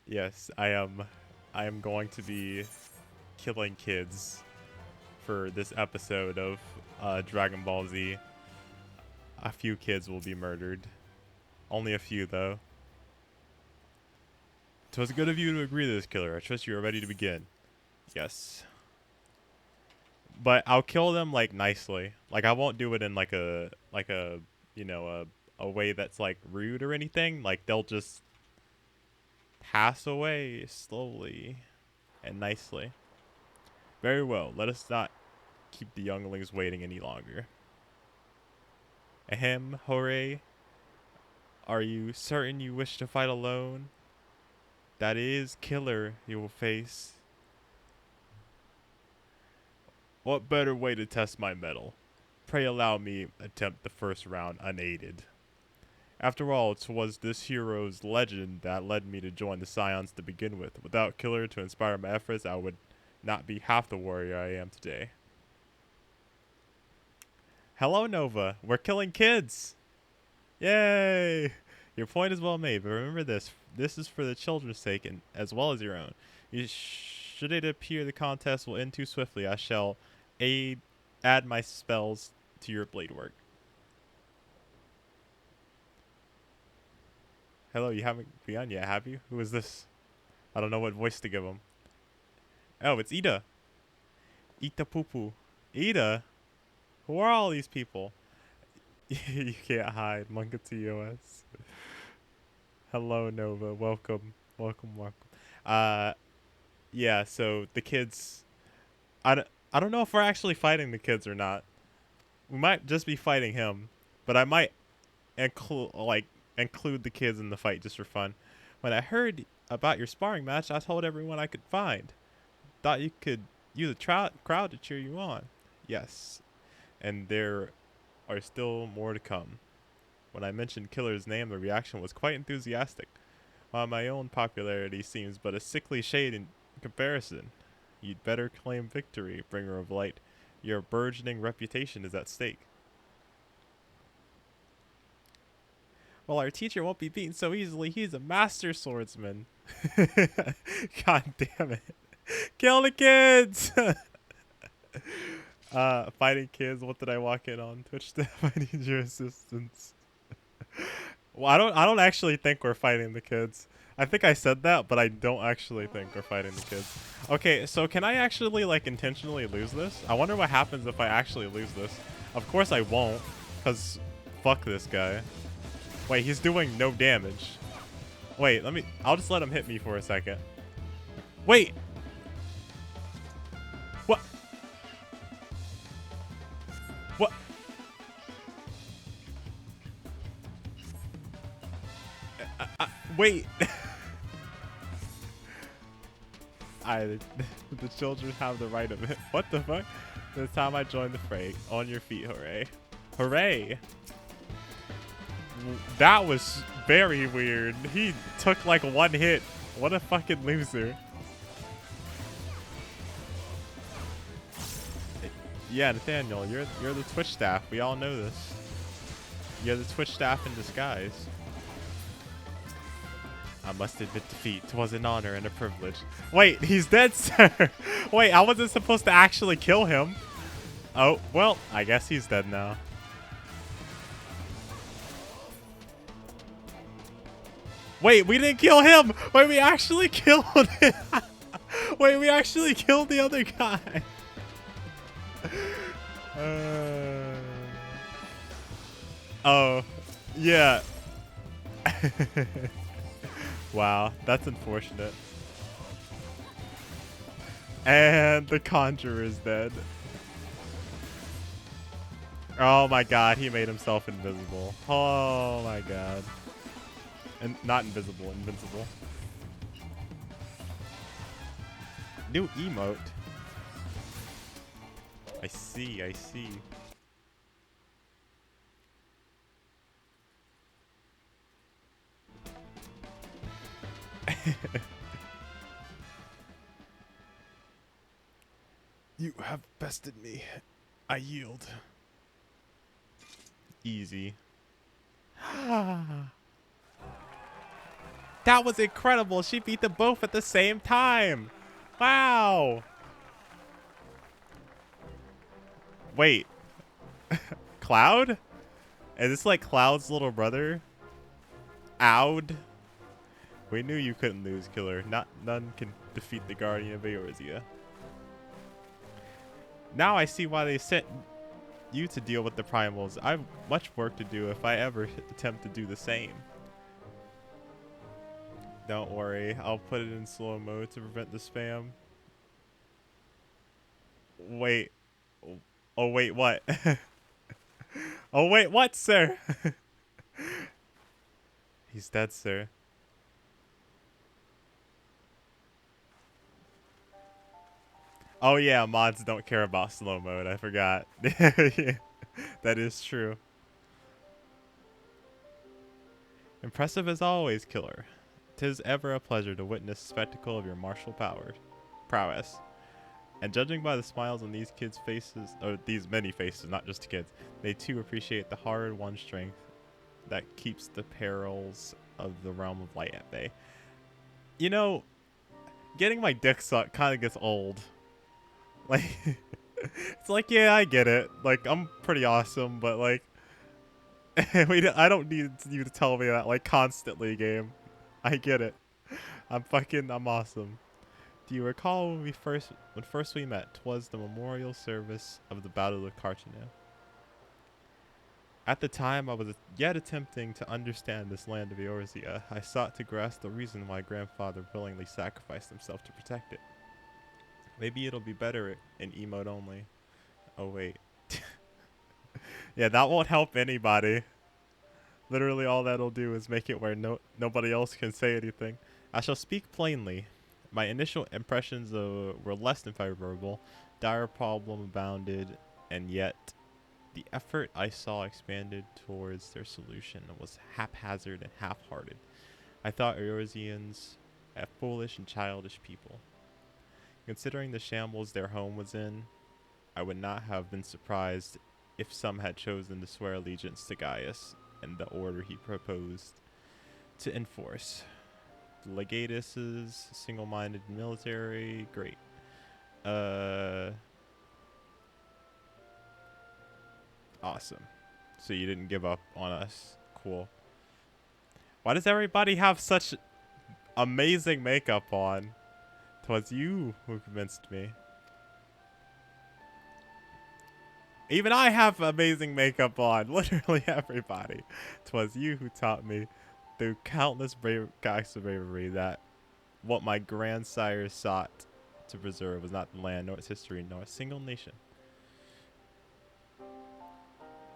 Yes, I am going to be killing kids for this episode of Dragon Ball Z. A few kids will be murdered. Only a few, though. 'Twas good of you to agree to this, killer. I trust you are ready to begin. Yes. But I'll kill them like nicely. Like I won't do it in like a you know a way that's like rude or anything. Like they'll just pass away slowly and nicely. Very well. Let us not keep the younglings waiting any longer. Ahem, hooray. Are you certain you wish to fight alone? That is killer you will face. What better way to test my mettle? Pray allow me attempt the first round unaided. After all, 'twas this hero's legend that led me to join the Scions to begin with. Without Killer to inspire my efforts, I would not be half the warrior I am today. Hello, Nova. We're killing kids. Yay! Your point is well made, but remember this. This is for the children's sake and as well as your own. Should it appear the contest will end too swiftly, I shall add my spells to your blade work. Hello, you haven't begun yet, have you? Who is this? I don't know what voice to give him. Oh, it's Ida. Ita Poo. Ida? Who are all these people? You can't hide. Manga TOS. Hello, Nova. Welcome. Welcome. Uh, yeah, so the kids... I don't know if we're actually fighting the kids or not. We might just be fighting him. But I might include the kids in the fight just for fun. When I heard about your sparring match, I told everyone I could find. Thought you could use a crowd to cheer you on. Yes, and there are still more to come. When I mentioned Killer's name, the reaction was quite enthusiastic, while my own popularity seems but a sickly shade in comparison. You'd better claim victory, Bringer of Light. Your burgeoning reputation is at stake. Well, our teacher won't be beaten so easily. He's a master swordsman. God damn it. Kill the kids! Fighting kids. What did I walk in on? Twitch staff. I need your assistance. Well, I don't actually think we're fighting the kids. I think I said that, but I don't actually think we're fighting the kids. Okay, so can I actually like intentionally lose this? I wonder what happens if I actually lose this. Of course I won't, cause fuck this guy. Wait, he's doing no damage. Wait, I'll just let him hit me for a second. Wait. What? What? Wait. The children have the right of it. What the fuck? This time I joined the fray. On your feet, hooray. Hooray. That was very weird. He took like one hit. What a fucking loser. Yeah, Nathaniel, you're the Twitch staff. We all know this. You're the Twitch staff in disguise. I must admit defeat. 'Twas an honor and a privilege. Wait, he's dead, sir. Wait, I wasn't supposed to actually kill him. Oh, well, I guess he's dead now. Wait, we didn't kill him. Wait, we actually killed him. Wait, we actually killed the other guy. Oh, yeah. Wow, that's unfortunate. And the Conjurer is dead. Oh my god, he made himself invisible. Oh my god. And not invisible, invincible. New emote. I see, I see. You have bested me. I yield. Easy. That was incredible. She beat them both at the same time. Wow. Wait. Cloud? Is this like Cloud's little brother? Oud? We knew you couldn't lose, Killer. None can defeat the Guardian of Eorzea. Now I see why they sent you to deal with the primals. I have much work to do if I ever attempt to do the same. Don't worry, I'll put it in slow mode to prevent the spam. Wait. Oh wait, what? Oh wait, what, sir? He's dead, sir. Oh yeah, mods don't care about slow mode. I forgot. Yeah, that is true. Impressive as always, Killer. 'Tis ever a pleasure to witness the spectacle of your martial prowess. And judging by the smiles on these kids' faces, or these many faces, not just kids, they too appreciate the hard-won strength that keeps the perils of the realm of light at bay. You know, getting my dick sucked kind of gets old. Like, it's like, yeah, I get it. Like, I'm pretty awesome, but like, I don't need you to tell me that like constantly, game. I get it. I'm awesome. Do you recall when first we met? 'Twas the memorial service of the Battle of Carchino. At the time, I was yet attempting to understand this land of Eorzea. I sought to grasp the reason why grandfather willingly sacrificed himself to protect it. Maybe it'll be better in emote only. Oh wait. Yeah, that won't help anybody. Literally all that'll do is make it where nobody else can say anything. I shall speak plainly. My initial impressions were less than favorable. Dire problem abounded, and yet the effort I saw expanded towards their solution was haphazard and half-hearted. I thought Eorzeans a foolish and childish people. Considering the shambles their home was in, I would not have been surprised if some had chosen to swear allegiance to Gaius and the order he proposed to enforce. The Legatus's single-minded military, great. Awesome. So you didn't give up on us. Cool. Why does everybody have such amazing makeup on? 'Twas you who convinced me. Even I have amazing makeup on. Literally everybody. 'Twas you who taught me through countless acts of bravery that what my grandsires sought to preserve was not the land, nor its history, nor a single nation.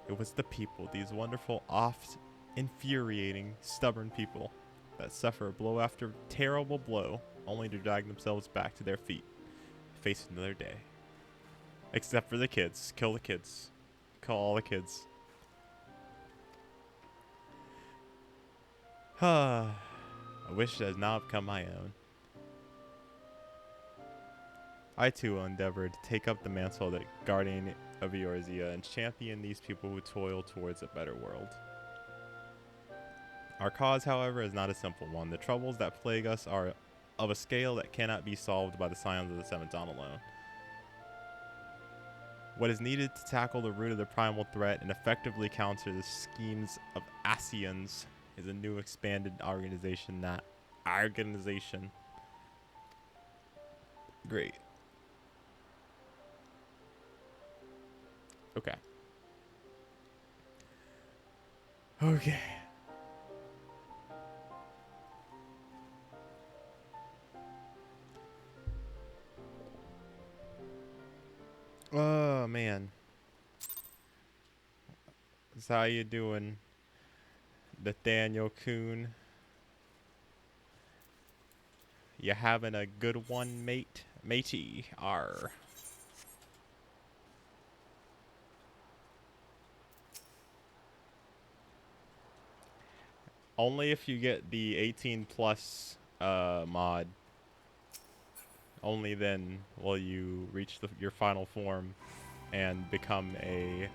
It was the people, these wonderful, oft infuriating, stubborn people that suffer blow after terrible blow, only to drag themselves back to their feet, face another day. Except for the kids. Kill the kids. Kill all the kids. A wish that has now become my own. I too will endeavor to take up the mantle of the Guardian of Eorzea and champion these people who toil towards a better world. Our cause, however, is not a simple one. The troubles that plague us are of a scale that cannot be solved by the Scions of the Seventh Dawn alone. What is needed to tackle the root of the primal threat and effectively counter the schemes of Ascians is a new expanded organization. Great. Okay. Okay. Oh, man. So how you doing, Nathaniel Coon? You having a good one, mate? Matey, R. Only if you get the 18 plus mod. Only then will you reach your final form and become a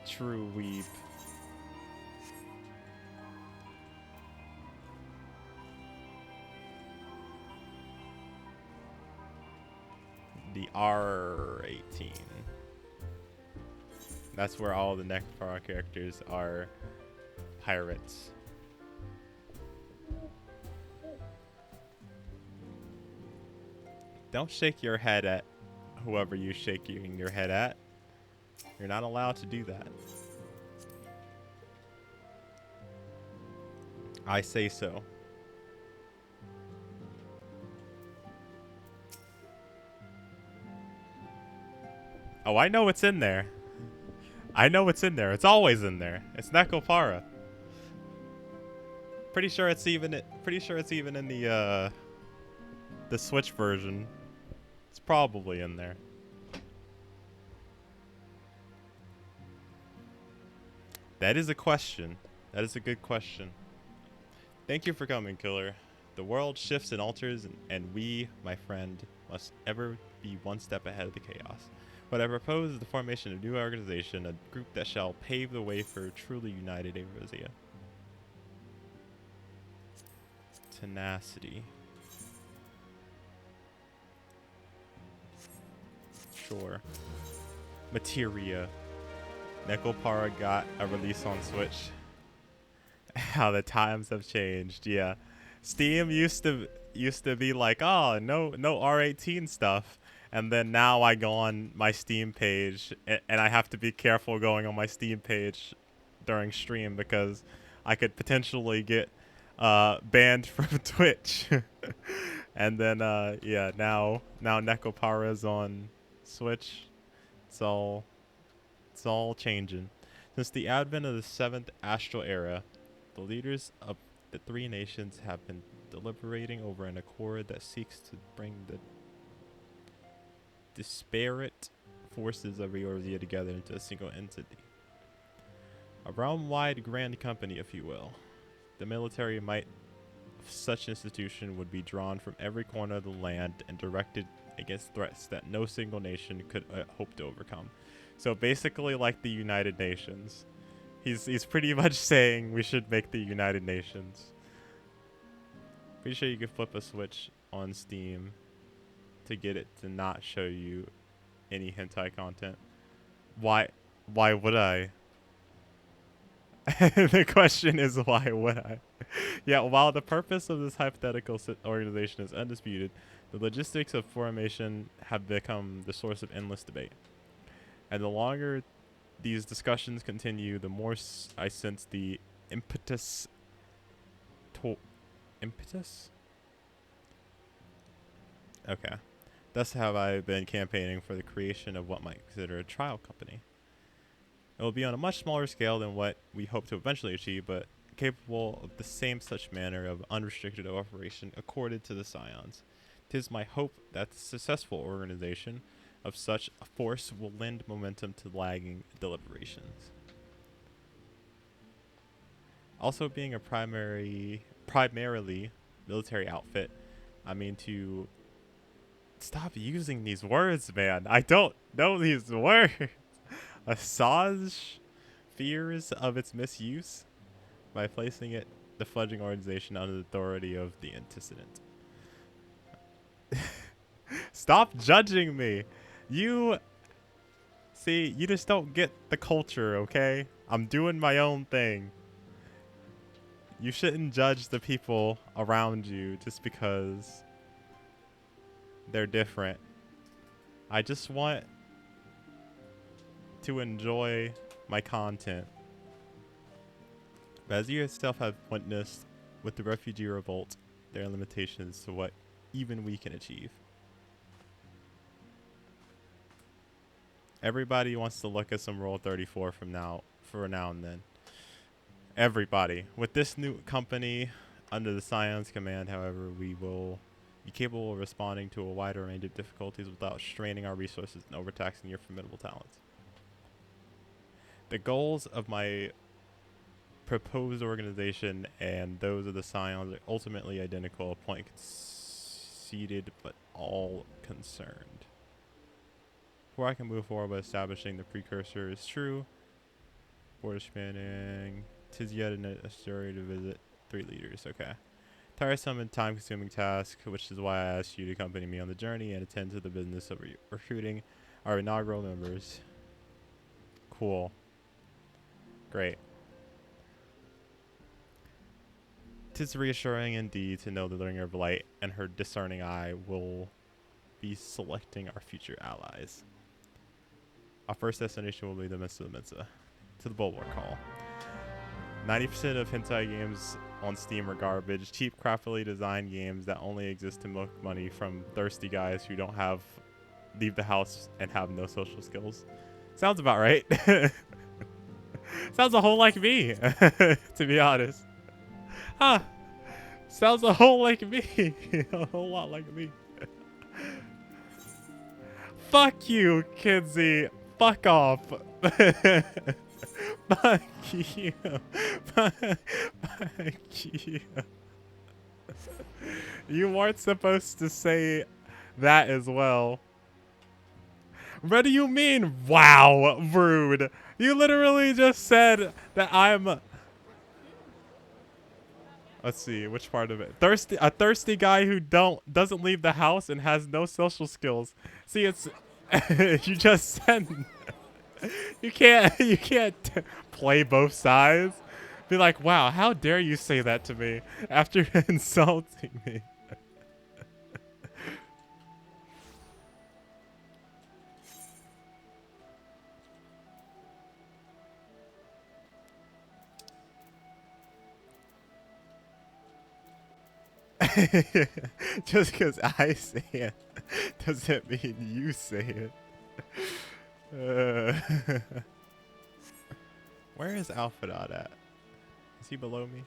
true weeb. the R18. That's where all the Necropara characters are pirates. Don't shake your head at whoever you're shaking your head at. You're not allowed to do that. I say so. Oh, I know what's in there. I know what's in there. It's always in there. It's Necropara. Pretty sure it's even in the Switch version. It's probably in there. That is a question. That is a good question. Thank you for coming, Killer. The world shifts and alters, and we, my friend, must ever be one step ahead of the chaos. What I propose is the formation of a new organization, a group that shall pave the way for a truly united Eurasia. Tenacity. Sure. Materia. Necropara got a release on Switch. How the times have changed. Yeah, Steam used to be like, oh, no R18 stuff, and then now I go on my Steam page and I have to be careful going on my Steam page during stream because I could potentially get banned from Twitch. And then yeah, now Necropara's on Switch. It's all changing. Since the advent of the 7th Astral Era, the leaders of the three nations have been deliberating over an accord that seeks to bring the disparate forces of Eorzea together into a single entity. A realm-wide grand company, if you will. The military might of such institution would be drawn from every corner of the land and directed against threats that no single nation could hope to overcome. So basically like the United Nations. He's pretty much saying we should make the United Nations. Pretty sure you can flip a switch on Steam to get it to not show you any hentai content. Why would I? The question is, why would I? Yeah, while the purpose of this hypothetical organization is undisputed, the logistics of formation have become the source of endless debate. And the longer these discussions continue, the more I sense the impetus. Okay. Thus have I been campaigning for the creation of what might consider a trial company. It will be on a much smaller scale than what we hope to eventually achieve, but capable of the same such manner of unrestricted operation accorded to the Scions. 'Tis my hope that the successful organization of such a force will lend momentum to lagging deliberations. Also, being a primarily military outfit, I mean to stop using these words, man. I don't know these words. Assange fears of its misuse by placing the fledgling organization under the authority of the antecedent. Stop judging me. You just don't get the culture, okay? I'm doing my own thing. You shouldn't judge the people around you just because they're different. I just want to enjoy my content. But as you yourself have witnessed with the refugee revolt, there are limitations to what even we can achieve. Everybody wants to look at some Rule 34 for now and then. Everybody. With this new company under the Scion's command, however, we will be capable of responding to a wider range of difficulties without straining our resources and overtaxing your formidable talents. The goals of my proposed organization and those of the Scions are ultimately identical, a point conceded but all concerned. Before I can move forward by establishing the precursor is true, border spanning, 'tis yet necessary to visit 3 leaders. Okay. tiresome and time-consuming task, which is why I asked you to accompany me on the journey and attend to the business of recruiting our inaugural members. Cool. Great. 'Tis reassuring indeed to know the Bringer of Light and her discerning eye will be selecting our future allies. Our first destination will be the Mensa Mensa, to the Bulwark Hall. 90% of hentai games on Steam are garbage, cheap, craftily designed games that only exist to milk money from thirsty guys who don't leave the house and have no social skills. Sounds about right. Sounds a whole like me, to be honest. Huh. Sounds a whole like me. A whole lot like me. Fuck you, Kinsey. Fuck off. Fuck you. Fuck you. You weren't supposed to say that as well. What do you mean, wow, rude? You literally just said that I'm... Let's see, which part of it? A thirsty guy who doesn't leave the house and has no social skills. See, it's... you just said... you can't play both sides. Be like, wow, how dare you say that to me after insulting me? Just because I say it doesn't mean you say it. Where is Alphadot at? Is he below me?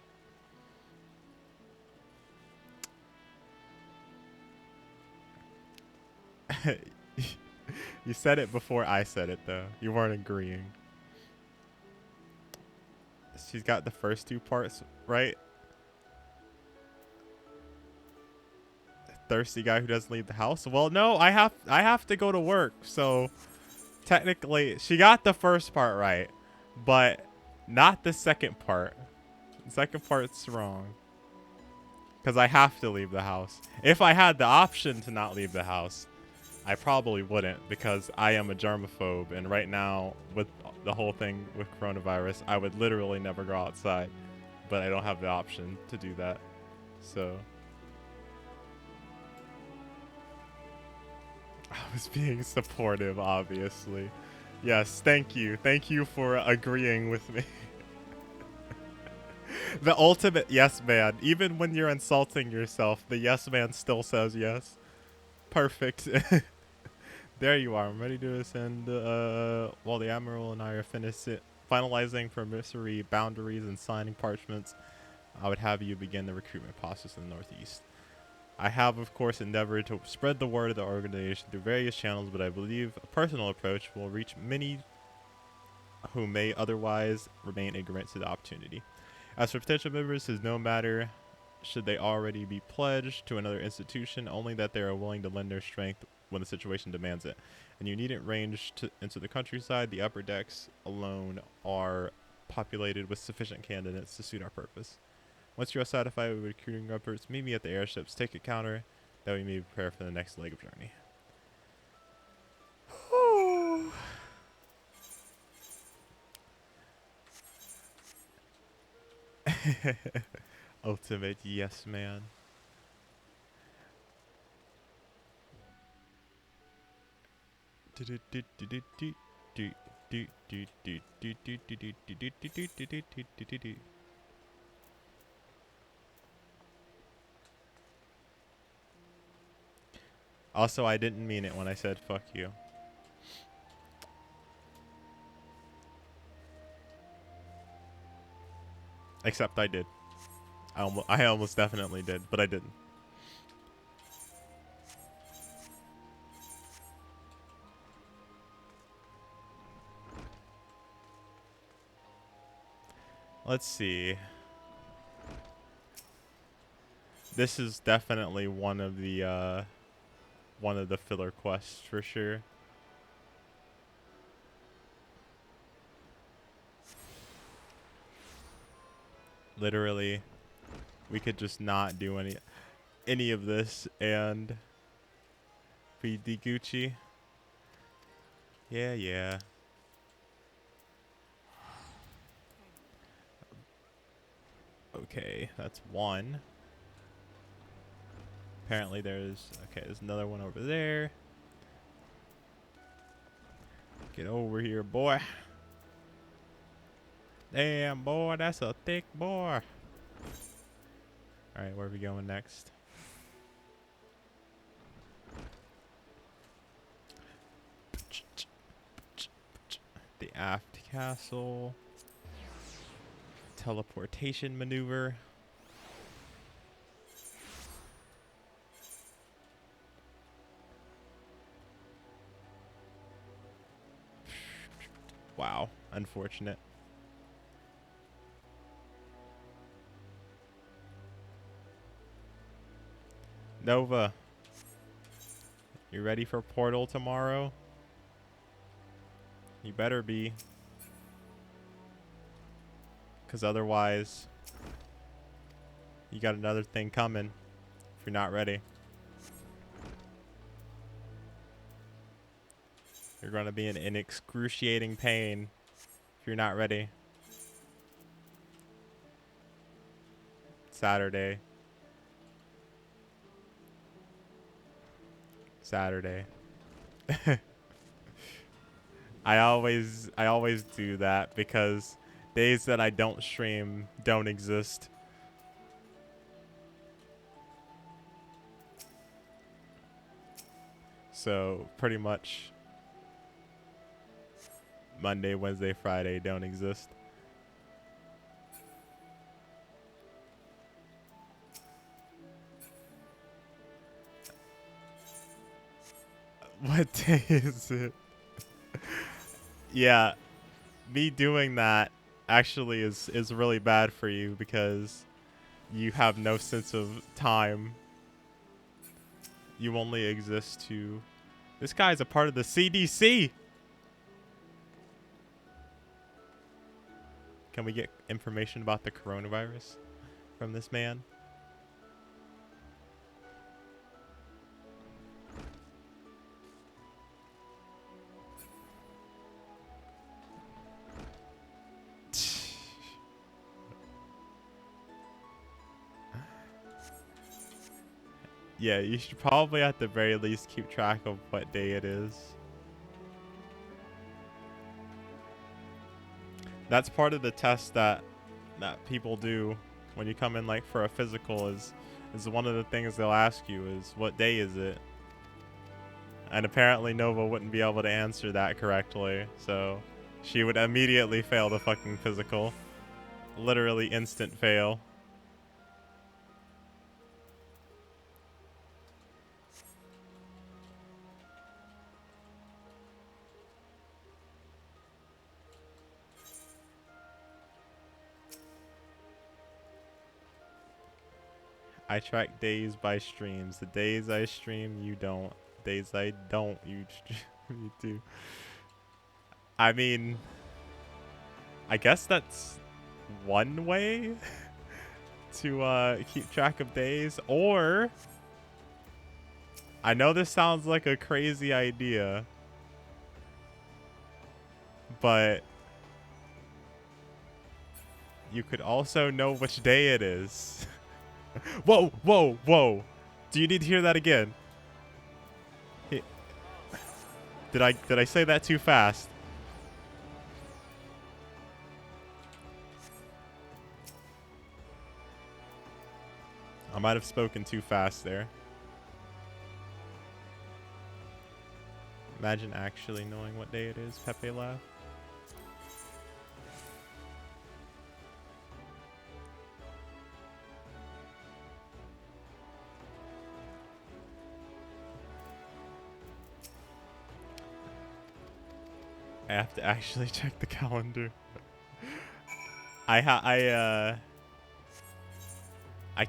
You said it before I said it, though. You weren't agreeing. She's got the first two parts right. Thirsty guy who doesn't leave the house. Well, no, I have to go to work, so technically she got the first part right, but not the second part. The second part's wrong because I have to leave the house. If I had the option to not leave the house, I probably wouldn't, because I am a germaphobe, and right now with the whole thing with coronavirus, I would literally never go outside, but I don't have the option to do that. So I was being supportive, obviously. Yes, thank you. Thank you for agreeing with me. The ultimate yes man. Even when you're insulting yourself, the yes man still says yes. Perfect. There you are. I'm ready to ascend while the Admiral and I are finalizing permissiry boundaries and signing parchments. I would have you begin the recruitment process in the Northeast. I have, of course, endeavored to spread the word of the organization through various channels, but I believe a personal approach will reach many who may otherwise remain ignorant to the opportunity. As for potential members, it is no matter should they already be pledged to another institution, only that they are willing to lend their strength when the situation demands it. And you needn't range into the countryside. The upper decks alone are populated with sufficient candidates to suit our purpose. Once you are satisfied with recruiting efforts, meet me at the airships. Take a counter, that we may prepare for the next leg of journey. Ultimate yes man. Also, I didn't mean it when I said fuck you. Except I did. I almost definitely did, but I didn't. Let's see. This is definitely one of the filler quests for sure. Literally, we could just not do any of this and be the Gucci. Yeah, yeah. Okay, that's one. Apparently there's another one over there. Get over here, boy. Damn, boy, that's a thick boy. Alright, where are we going next? The aft castle. Teleportation maneuver. Wow, unfortunate. Nova, you ready for Portal tomorrow? You better be. Because otherwise, you got another thing coming if you're not ready. You're going to be in excruciating pain if you're not ready. Saturday. I always do that because days that I don't stream don't exist. So pretty much Monday, Wednesday, Friday don't exist. What day is it? Yeah, me doing that actually is really bad for you because you have no sense of time. You only exist to... This guy's a part of the CDC! Can we get information about the coronavirus from this man? Yeah, you should probably at the very least keep track of what day it is. That's part of the test that people do when you come in like for a physical is one of the things they'll ask you is what day is it? And apparently Nova wouldn't be able to answer that correctly, so she would immediately fail the fucking physical. Literally instant fail. I track days by streams. The days I stream, you don't. Days I don't, you do. I mean, I guess that's one way to keep track of days. Or, I know this sounds like a crazy idea, but you could also know which day it is. Whoa, whoa, whoa. Do you need to hear that again? Did I say that too fast? I might have spoken too fast there. Imagine actually knowing what day it is, Pepe laughed. I have to actually check the calendar. I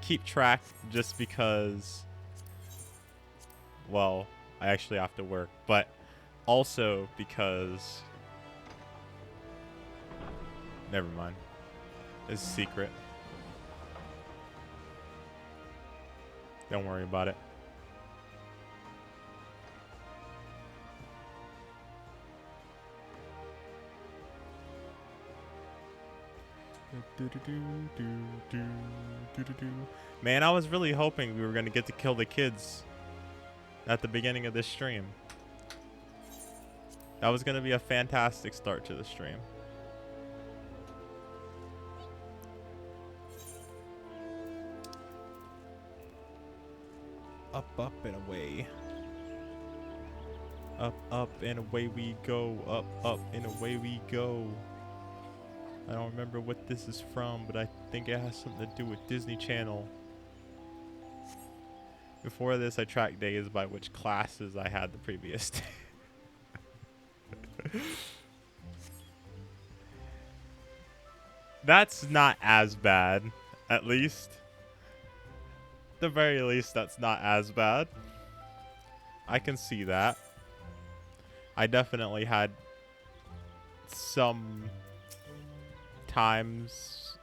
keep track just because, well, I actually have to work, but also because, never mind. It's a secret. Don't worry about it. Man, I was really hoping we were going to get to kill the kids at the beginning of this stream. That was going to be a fantastic start to the stream. Up, up, and away. Up, up, and away we go. Up, up, and away we go. I don't remember what this is from, but I think it has something to do with Disney Channel. Before this, I tracked days by which classes I had the previous day. That's not as bad, at least. At the very least, that's not as bad. I can see that. I definitely had some times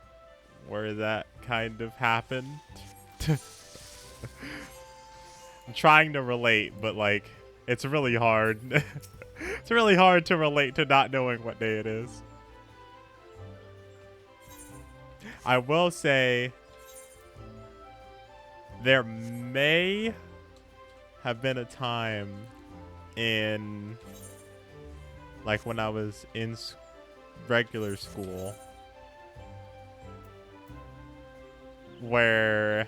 where that kind of happened. I'm trying to relate, but like, it's really hard. It's really hard to relate to not knowing what day it is. I will say there may have been a time in, like, when I was in regular school where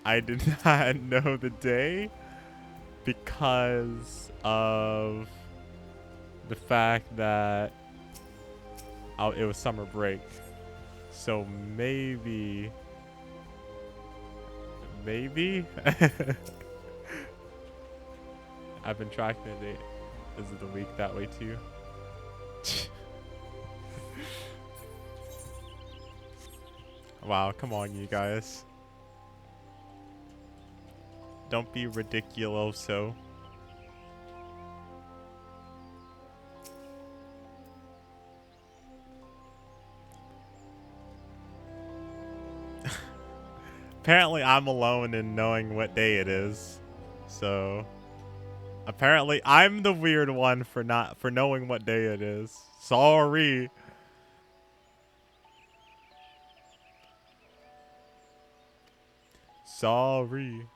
I did not know the day because of the fact that it was summer break. So maybe I've been tracking the date. Is it the week that way too? Wow, come on, you guys. Don't be ridiculoso. Apparently, I'm alone in knowing what day it is. So, apparently, I'm the weird one for knowing what day it is. Sorry. Sorry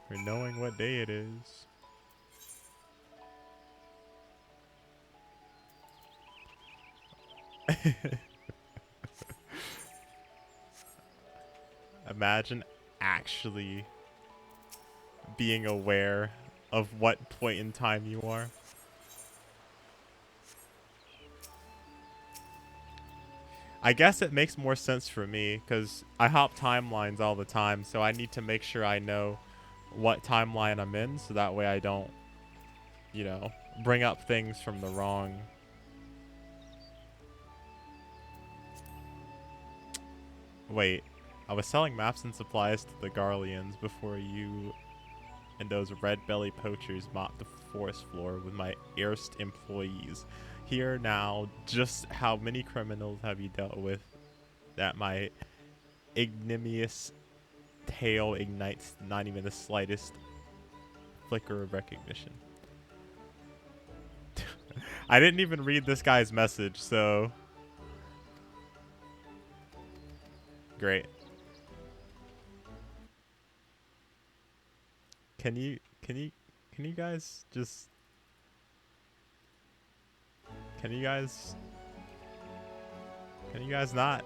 for knowing what day it is. Imagine actually being aware of what point in time you are. I guess it makes more sense for me because I hop timelines all the time, so I need to make sure I know what timeline I'm in so that way I don't, you know, bring up things from the wrong. Wait, I was selling maps and supplies to the Garleans before you and those red belly poachers mopped the forest floor with my erst employees. Here now, just how many criminals have you dealt with that my ignominious tale ignites not even the slightest flicker of recognition? I didn't even read this guy's message, so great. Can you guys just Can you guys not?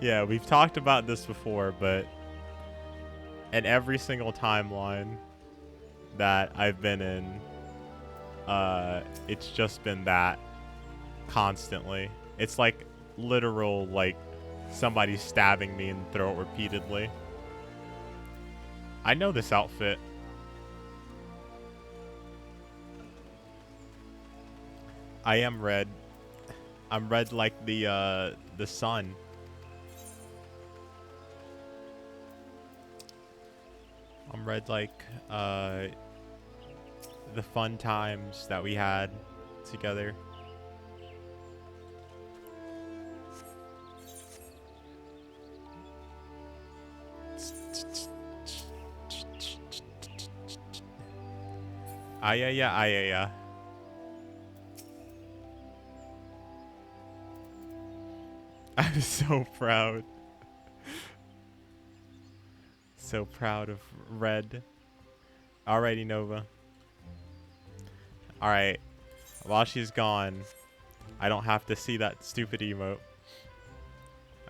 Yeah, we've talked about this before, but in every single timeline that I've been in, it's just been that constantly. It's like literal, like somebody stabbing me in the throat repeatedly. I know this outfit. I am red. I'm red like the sun. mom read like the fun times that we had together. Yeah. I'm so proud. So proud of Red. Alrighty, Nova. Alright. While she's gone, I don't have to see that stupid emote.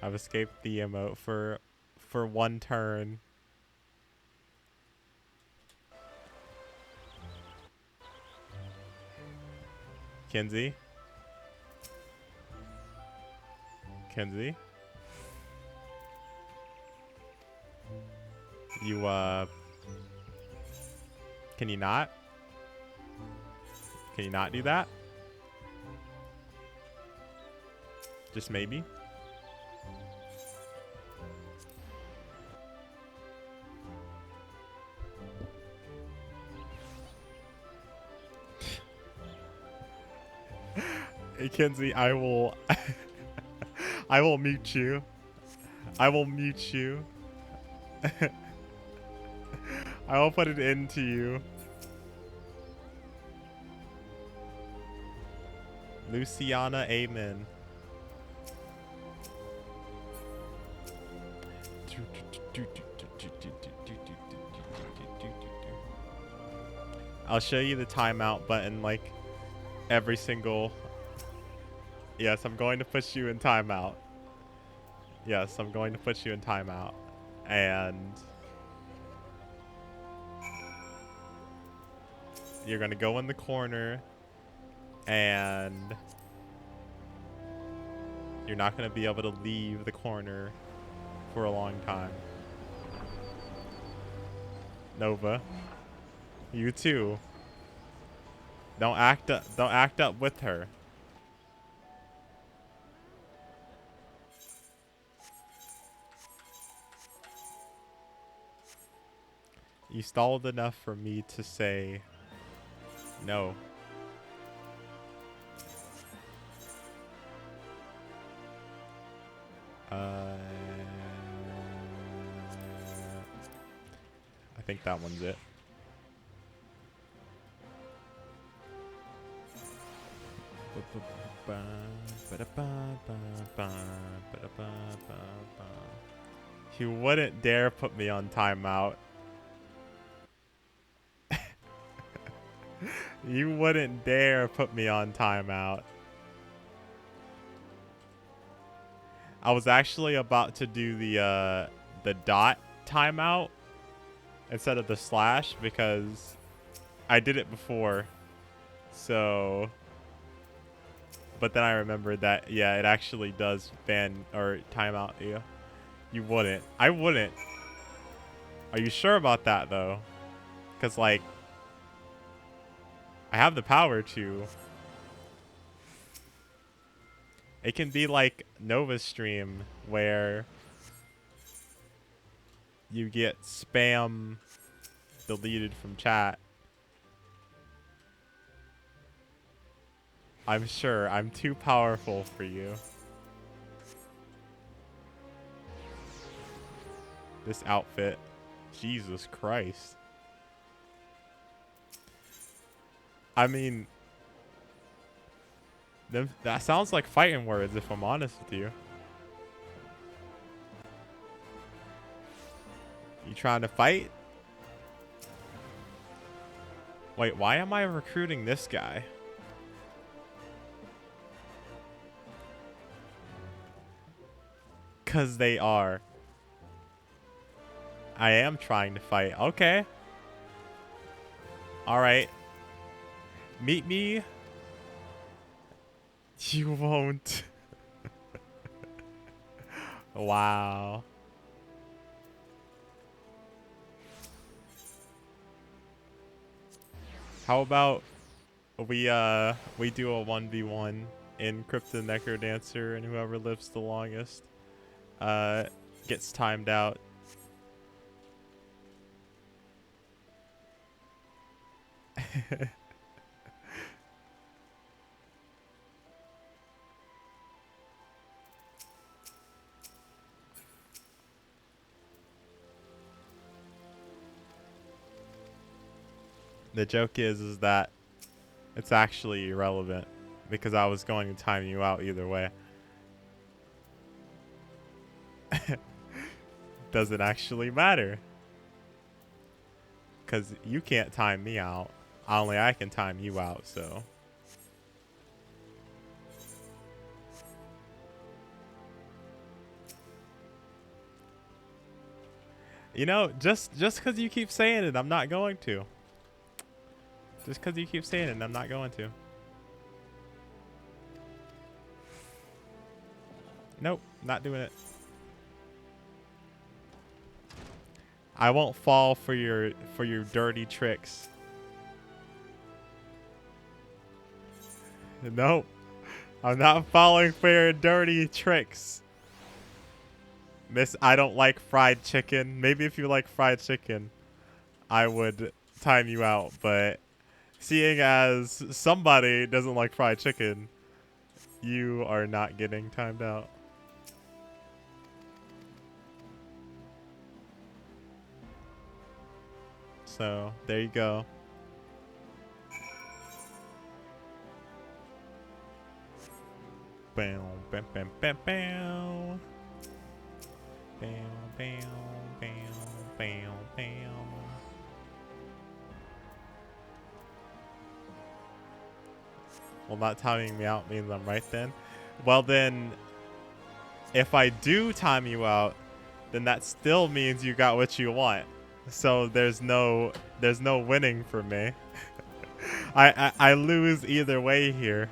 I've escaped the emote for one turn. Kenzie? Kenzie? You, can you not? Can you not do that? Just maybe? Hey, Kenzie, I will... I will mute you. I will mute you. I will put it into you. Luciana, amen. I'll show you the timeout button like every single... Yes, I'm going to put you in timeout. Yes, I'm going to put you in timeout. And... you're going to go in the corner. And... you're not going to be able to leave the corner for a long time. Nova. You too. Don't act up with her. You stalled enough for me to say no. I think that one's it. You wouldn't dare put me on timeout. You wouldn't dare put me on timeout. I was actually about to do the dot timeout instead of the slash because I did it before. So, but then I remembered that, yeah, it actually does ban or timeout you. You wouldn't. I wouldn't. Are you sure about that though? Because like, I have the power to. It can be like Nova's stream where you get spam deleted from chat. I'm sure I'm too powerful for you. This outfit. Jesus Christ. I mean, that sounds like fighting words if I'm honest with you. You trying to fight? Wait, why am I recruiting this guy? Because they are. I am trying to fight. Okay. Alright. Meet me. You won't. Wow. How about we do a 1v1 in Crypto Necrodancer and whoever lives the longest gets timed out. The joke is that it's actually irrelevant because I was going to time you out either way. Doesn't actually matter because you can't time me out. Only I can time you out, so. You know, just because you keep saying it, I'm not going to. Just because you keep saying it, I'm not going to. Nope, not doing it. I won't fall for your dirty tricks. Nope. I'm not falling for your dirty tricks. Miss, I don't like fried chicken. Maybe if you like fried chicken, I would time you out. But seeing as somebody doesn't like fried chicken, you are not getting timed out. So, there you go. Bam, bam, bam, bam, bam. Bam, bam, bam, bam, bam. Well, not timing me out means I'm right then. Well, then, if I do time you out, then that still means you got what you want. So there's no winning for me. I lose either way here.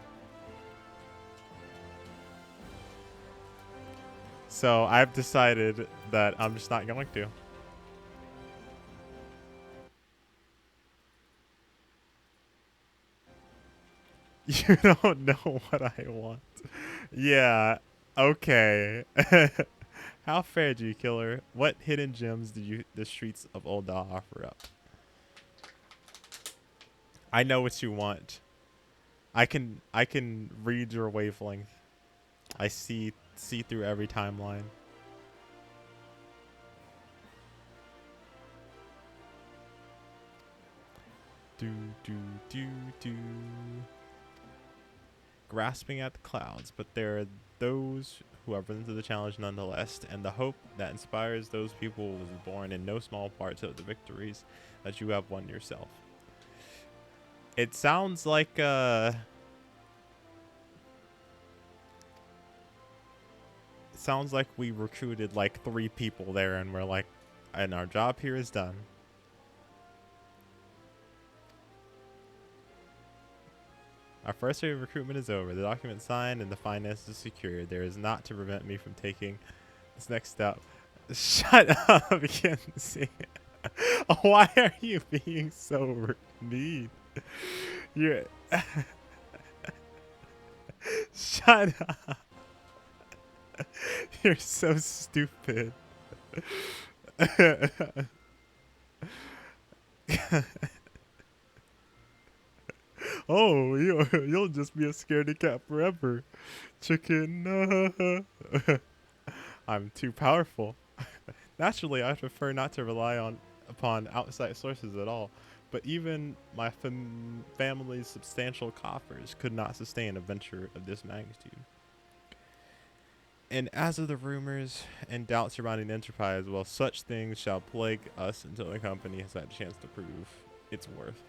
So I've decided that I'm just not going to. You don't know what I want. Yeah. Okay. How fair do you, killer? What hidden gems did the streets of Ul'dah offer up? I know what you want. I can read your wavelength. I see through every timeline. Do do do do. Grasping at the clouds, but there are those who are risen to the challenge nonetheless, and the hope that inspires those people was born in no small part of the victories that you have won yourself. It sounds like we recruited like 3 people there, and we're like, and our job here is done. Our first wave of recruitment is over. The document signed and the finances secured. There is not to prevent me from taking this next step. Shut up, Kenzie. Why are you being so mean? You're Shut up. You're so stupid. Oh, you'll just be a scaredy cat forever. Chicken. I'm too powerful. Naturally, I prefer not to rely upon outside sources at all. But even my family's substantial coffers could not sustain a venture of this magnitude. And as of the rumors and doubts surrounding the enterprise, well, such things shall plague us until the company has had a chance to prove its worth.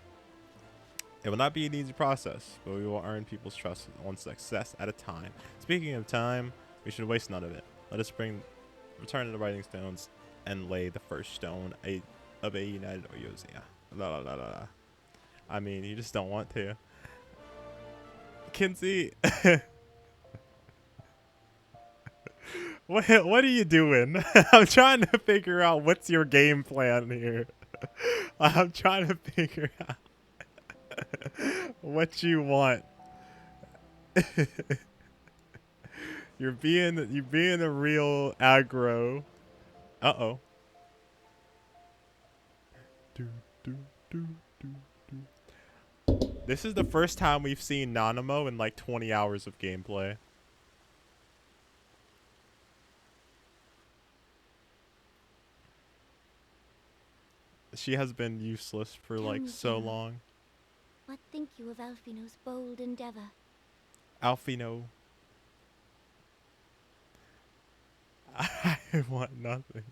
It will not be an easy process, but we will earn people's trust one success at a time. Speaking of time, we should waste none of it. Let us return to the writing stones and lay the first stone of a united Oyozia. La la la la la. I mean, you just don't want to. Kinsey, what are you doing? I'm trying to figure out what's your game plan here. I'm trying to figure out what you want. You're being a real aggro. Uh-oh. Do, do, do, do, do. This is the first time we've seen Nanamo in like 20 hours of gameplay. She has been useless for Tell like me, so General, long. what think you of Alfino's bold endeavor? Alfino. I want nothing.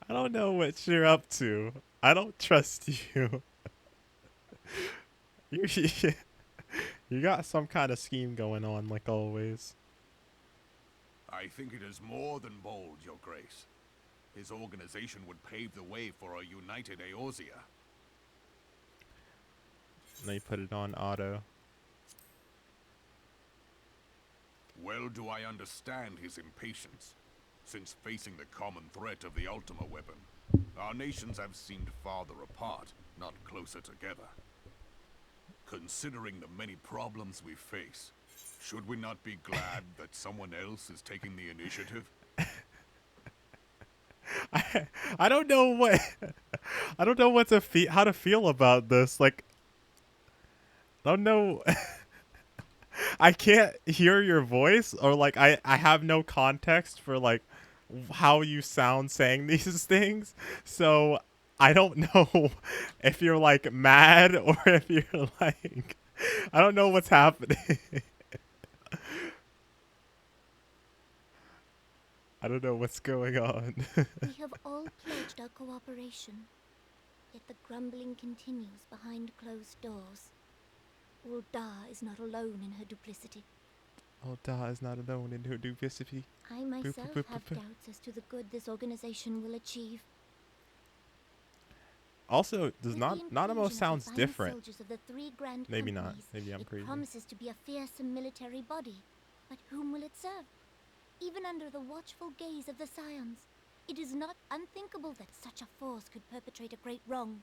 I don't know what you're up to. I don't trust you. you you got some kind of scheme going on, like always. I think it is more than bold, Your Grace. His organization would pave the way for a united Eorzea. Now you put it on auto. Well do I understand his impatience, since facing the common threat of the Ultima weapon, our nations have seemed farther apart, not closer together. Considering the many problems we face, should we not be glad that someone else is taking the initiative? I don't know what I don't know what to how to feel about this. Like, I don't know. I can't hear your voice, or like I have no context for like how you sound saying these things. So I don't know if you're like mad or if you're like I don't know what's happening. I don't know what's going on. We have all pledged our cooperation, yet the grumbling continues behind closed doors. Ul'dah is not alone in her duplicity. Ul'dah is not alone in her duplicity. I myself have doubts as to the good this organization will achieve. Also, does With not the Nanamo inclusion of the sounds finest different. soldiers of the three grand Maybe not. companies, Maybe I'm it crazy. promises to be a fearsome military body. But whom will it serve? Even under the watchful gaze of the Scions, it is not unthinkable that such a force could perpetrate a great wrong.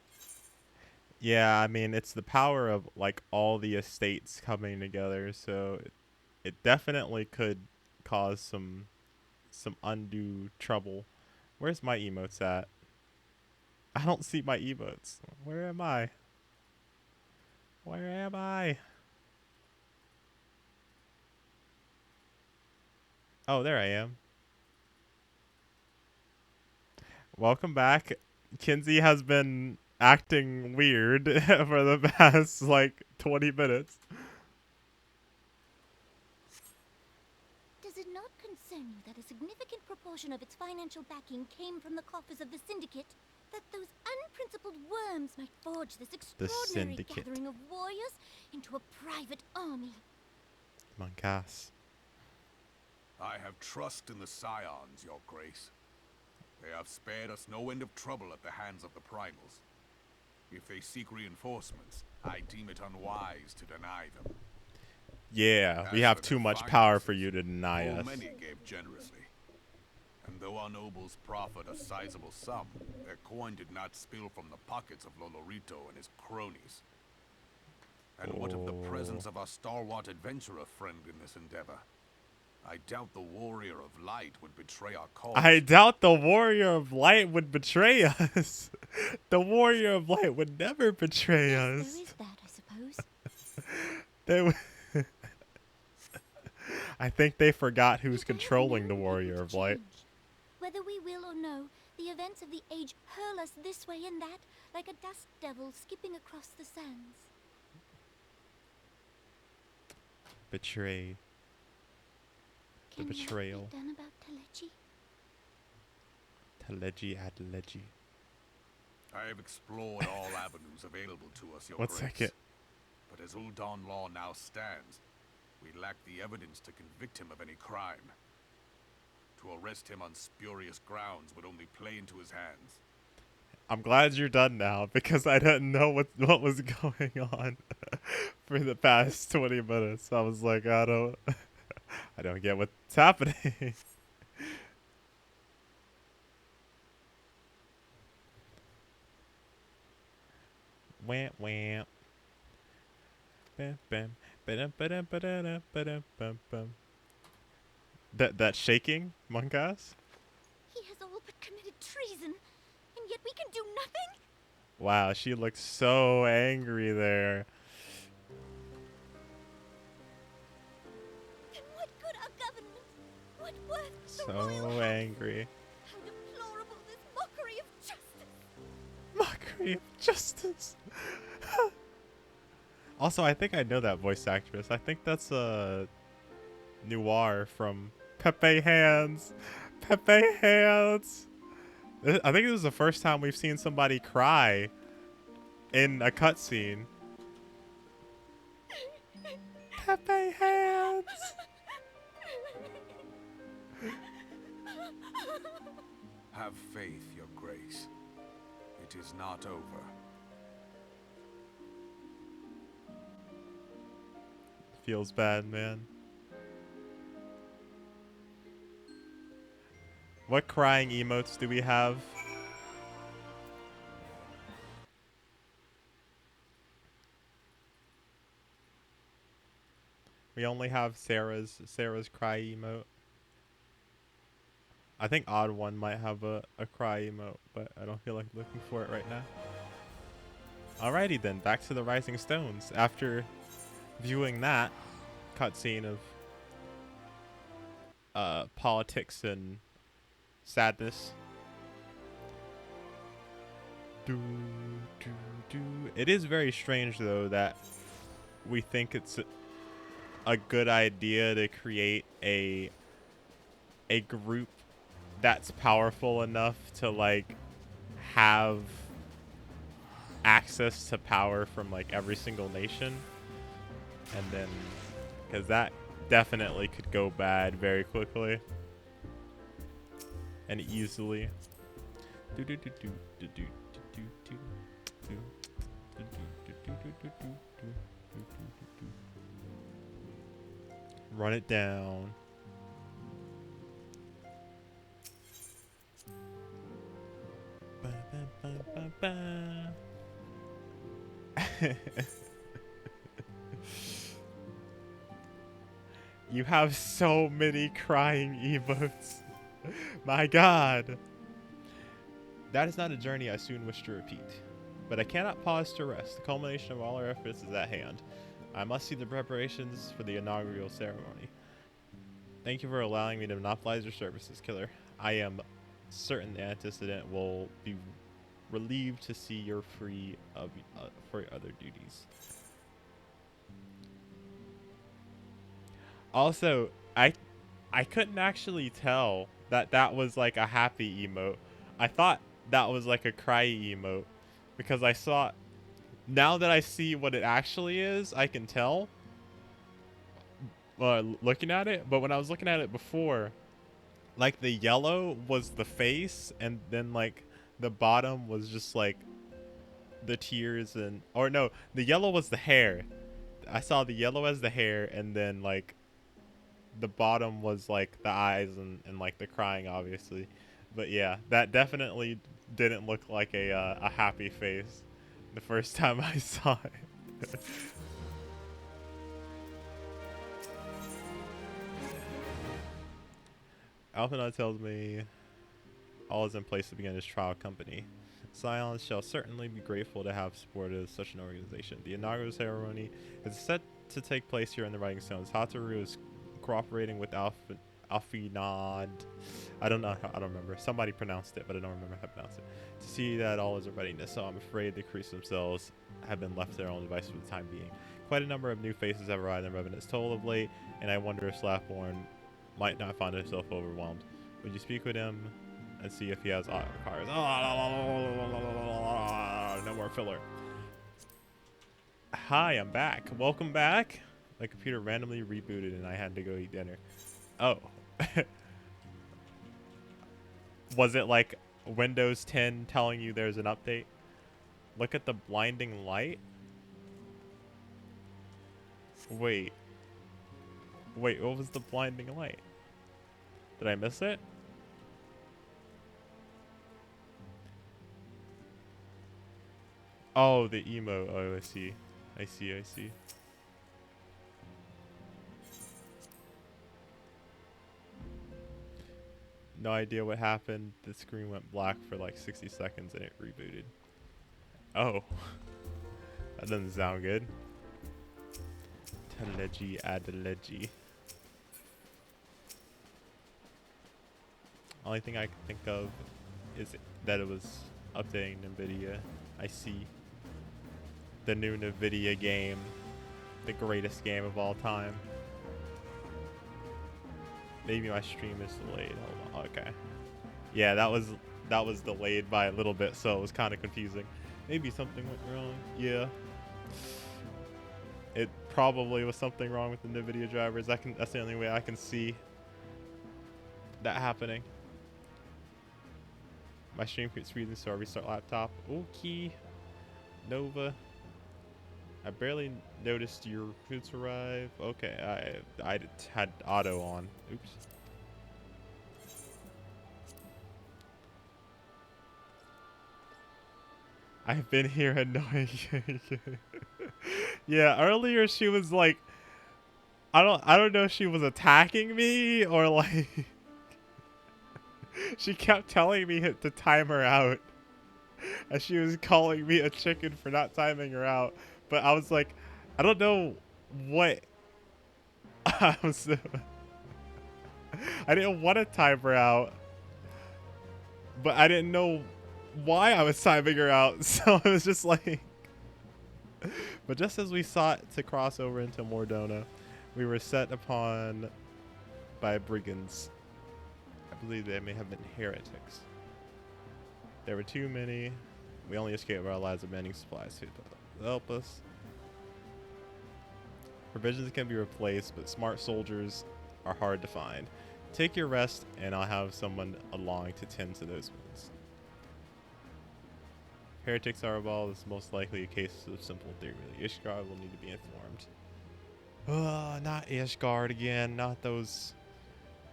Yeah, I mean, it's the power of like all the estates coming together, so it definitely could cause some undue trouble. Where's my emotes at? I don't see my emotes. Where am I? Where am I? Oh, there I am. Welcome back. Kinsey has been acting weird for the past like 20 minutes. Does it not concern you that a significant proportion of its financial backing came from the coffers of the Syndicate? That those unprincipled worms might forge this extraordinary gathering of warriors into a private army? Monkas. I have trust in the Scions, Your Grace. They have spared us no end of trouble at the hands of the Primals. If they seek reinforcements, I deem it unwise to deny them. Yeah, we have too much power for you to deny us. Many gave generously. And though our nobles proffered a sizable sum, their coin did not spill from the pockets of Lolorito and his cronies. And what of the presence of our stalwart adventurer friend in this endeavor? I doubt the Warrior of Light would betray our cause. I doubt the Warrior of Light would betray us. The Warrior of Light would never betray us. There is that, I suppose. They would. I think they forgot who's controlling the Warrior of Light. Whether we will or no, the events of the age hurl us this way and that, like a dust devil skipping across the sands. Betrayed. The betrayal. Can anything be done about Telechi? Teleji Adeleji. I have explored all avenues available to us, Your One Grace. second. But as Ul'dah law now stands, we lack the evidence to convict him of any crime. To arrest him on spurious grounds would only play into his hands. I'm glad you're done now, because I didn't know what was going on for the past 20 minutes. I was like, I don't get what's happening. Wamp wamp. Bam bam. Ba-dum, ba-dum, ba-da-dum, ba-dum, bum, bum. That shaking, Monkas? He has all but committed treason, and yet we can do nothing? Wow, she looks so angry there. Then what good are government? What worth the royal So house? angry. How deplorable this mockery of justice! Mockery of justice. Also, I think I know that voice actress. I think that's Noir from Pepe Hands. Pepe Hands. I think this is the first time we've seen somebody cry in a cutscene. Pepe Hands. Have faith, Your Grace. It is not over. Feels bad, man. What crying emotes do we have? We only have Sarah's cry emote. I think Odd One might have a cry emote, but I don't feel like looking for it right now. Alrighty then, back to the Rising Stones. After viewing that cutscene of politics and sadness. Do, do, do. It is very strange though that we think it's a good idea to create a group that's powerful enough to like have access to power from like every single nation, and then because that definitely could go bad very quickly and easily. Run it down. You have so many crying emotes. My god. That is not a journey I soon wish to repeat. But I cannot pause to rest. The culmination of all our efforts is at hand. I must see the preparations for the inaugural ceremony. Thank you for allowing me to monopolize your services, Killer. I am certain the antecedent will be relieved to see you're free of for your other duties. Also, I couldn't actually tell that was like a happy emote. I thought that was like a cry emote because I saw, now that I see what it actually is, I can tell looking at it. But when I was looking at it before, like the yellow was the face, and then like the bottom was just like the tears, and or no, the yellow was the hair. I saw the yellow as the hair, and then like the bottom was like the eyes and like the crying, obviously. But yeah, that definitely didn't look like a happy face the first time I saw it. Alphanot tells me all is in place to begin his trial company. Scions shall certainly be grateful to have supported such an organization. The inaugural ceremony is set to take place here in the Writing Stones. Hataru is cooperating with Alfinad. I don't know. I don't remember. Somebody pronounced it, but I don't remember how to pronounce it. To see that all is in readiness, so I'm afraid the crews themselves have been left to their own devices for the time being. Quite a number of new faces have arrived in Revenant's toll of late, and I wonder if Slapborn might not find himself overwhelmed. Would you speak with him and see if he has cars? No more filler. Hi, I'm back. Welcome back. My computer randomly rebooted and I had to go eat dinner. Oh. Was it like Windows 10 telling you there's an update? Look at the blinding light. Wait. Wait, what was the blinding light? Did I miss it? Oh, the emo. Oh, I see. I see, I see. No idea what happened. The screen went black for like 60 seconds and it rebooted. Oh, that doesn't sound good. Telegy adelegy. Only thing I can think of is that it was updating NVIDIA. I see the new NVIDIA game, the greatest game of all time. Maybe my stream is delayed. Hold on. Okay. Yeah, that was delayed by a little bit, so it was kind of confusing. Maybe something went wrong. Yeah. It probably was something wrong with the NVIDIA drivers. That's the only way I can see that happening. My stream keeps freezing, so I restart laptop. Okay. Nova. I barely noticed your recruits arrive. Okay, I had auto on. Oops. I've been here annoying. Yeah, earlier she was like, I don't know if she was attacking me or like she kept telling me to time her out. And she was calling me a chicken for not timing her out. But I was like, I don't know what I was I didn't want to time her out. But I didn't know why I was timing her out. So it was just like but just as we sought to cross over into Mordona, we were set upon by brigands. I believe they may have been heretics. There were too many. We only escaped our lives of mending supplies to help us. Provisions can be replaced, but smart soldiers are hard to find. Take your rest, and I'll have someone along to tend to those wounds. Heretics are involved. This is most likely a case of simple theory. Ishgard will need to be informed. Not Ishgard again. Not those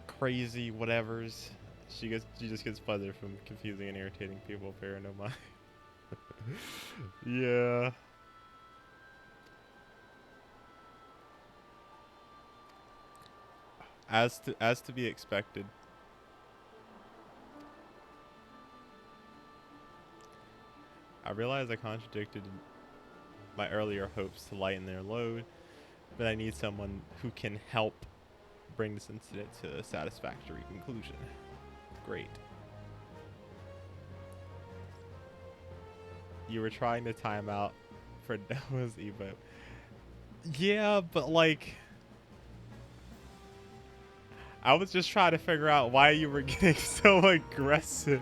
crazy whatevers. She just gets pleasure from confusing and irritating people. Bear no mind. Yeah. As to be expected. I realize I contradicted my earlier hopes to lighten their load, but I need someone who can help bring this incident to a satisfactory conclusion. Great. You were trying to time out for Noah's emote. Yeah, but like I was just trying to figure out why you were getting so aggressive.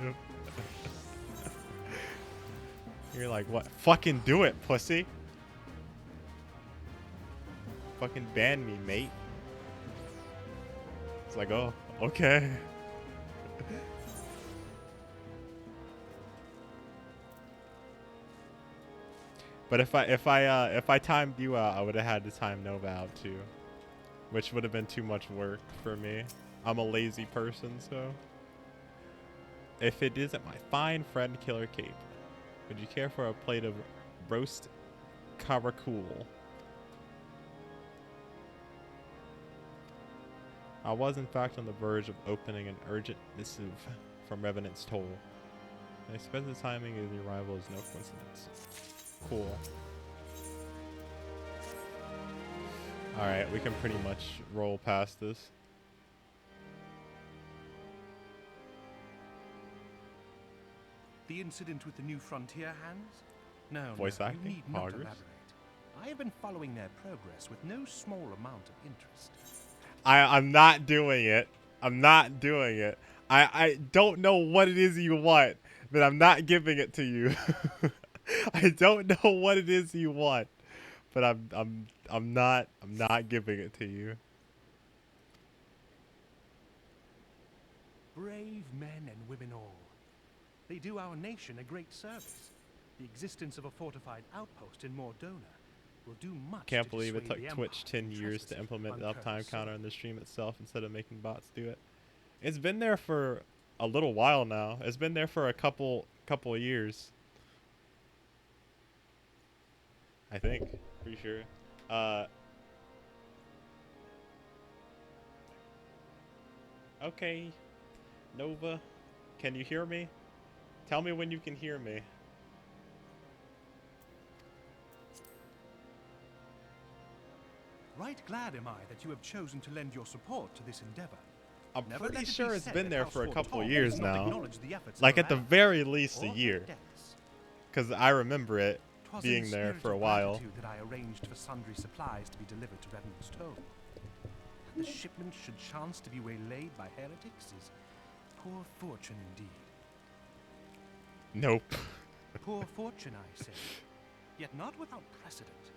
You're like, what? Fucking do it, pussy. Fucking ban me, mate. It's like, oh, okay. But if I timed you out, I would have had to time Nova out too, which would have been too much work for me. I'm a lazy person, so. If it isn't my fine friend Killer Cape, would you care for a plate of roast caracool? I was in fact on the verge of opening an urgent missive from Revenant's Toll. I expect the timing of the arrival is no coincidence. Cool. Alright, we can pretty much roll past this. The incident with the new frontier hands? No, Voice no, acting? you need not Hoggers? elaborate. I have been following their progress with no small amount of interest. I'm not doing it. I'm not doing it. I don't know what it is you want, but I'm not giving it to you. I don't know what it is you want, but I'm not giving it to you. Brave men and women all. They do our nation a great service. The existence of a fortified outpost in Mordona will do much. Can't to believe it dissuade took the Twitch Empire 10 from years to trespassing implement the on uptime Kurt's counter soil. on the stream itself instead of making bots do it. It's been there for a little while now. It's been there for a couple of years. I think. Pretty sure. Okay. Nova, can you hear me? Tell me when you can hear me. Right glad am I that you have chosen to lend your support to this endeavor. I'm Never pretty let it be sure it's said been that there House for a Fort couple Tom years does not now. acknowledge the efforts of Like her at the allies very least or a her year. debts. Because I remember it 'Twas being in there spirit for a of while. gratitude that I arranged for sundry supplies to be delivered to Revenant's Toll. That the shipment should chance to be waylaid by heretics is poor fortune indeed. Nope. Poor fortune, I say, yet not without precedent.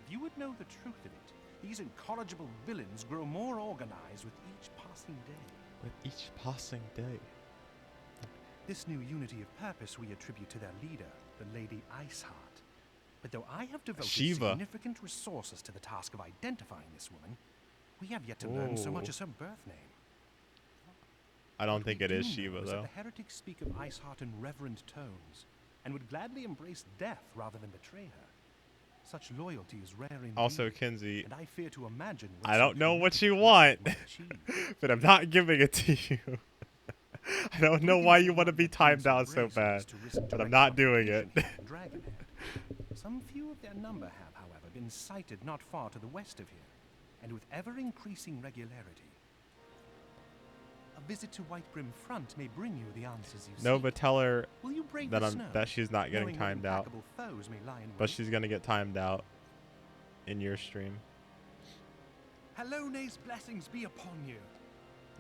If you would know the truth of it, these incorrigible villains grow more organized with each passing day. With each passing day. This new unity of purpose we attribute to their leader, the Lady Iceheart. But though I have devoted Shiva. significant resources to the task of identifying this woman, we have yet to learn so much Ooh. as her birth name. I don't What think we it is do know Shiva, is that though. the heretics speak of Iceheart in reverent tones, and would gladly embrace death rather than betray her. Such loyalty is rare indeed. Also, Kinsey, and I fear to imagine what I so don't know what committed you a want, might achieve. but I'm not giving it to you. I don't know why you want to be timed out so bad, but I'm not doing it. Some few of their number have, however, been sighted not far to the west of here, and with ever-increasing regularity. A visit to Whitebrim Front may bring you the answers you No, seek. but tell her Will you brave that the snow, that she's not getting knowing what timed out, implacable foes may lie in but wait? she's gonna get timed out in your stream, Halone's blessings be upon you.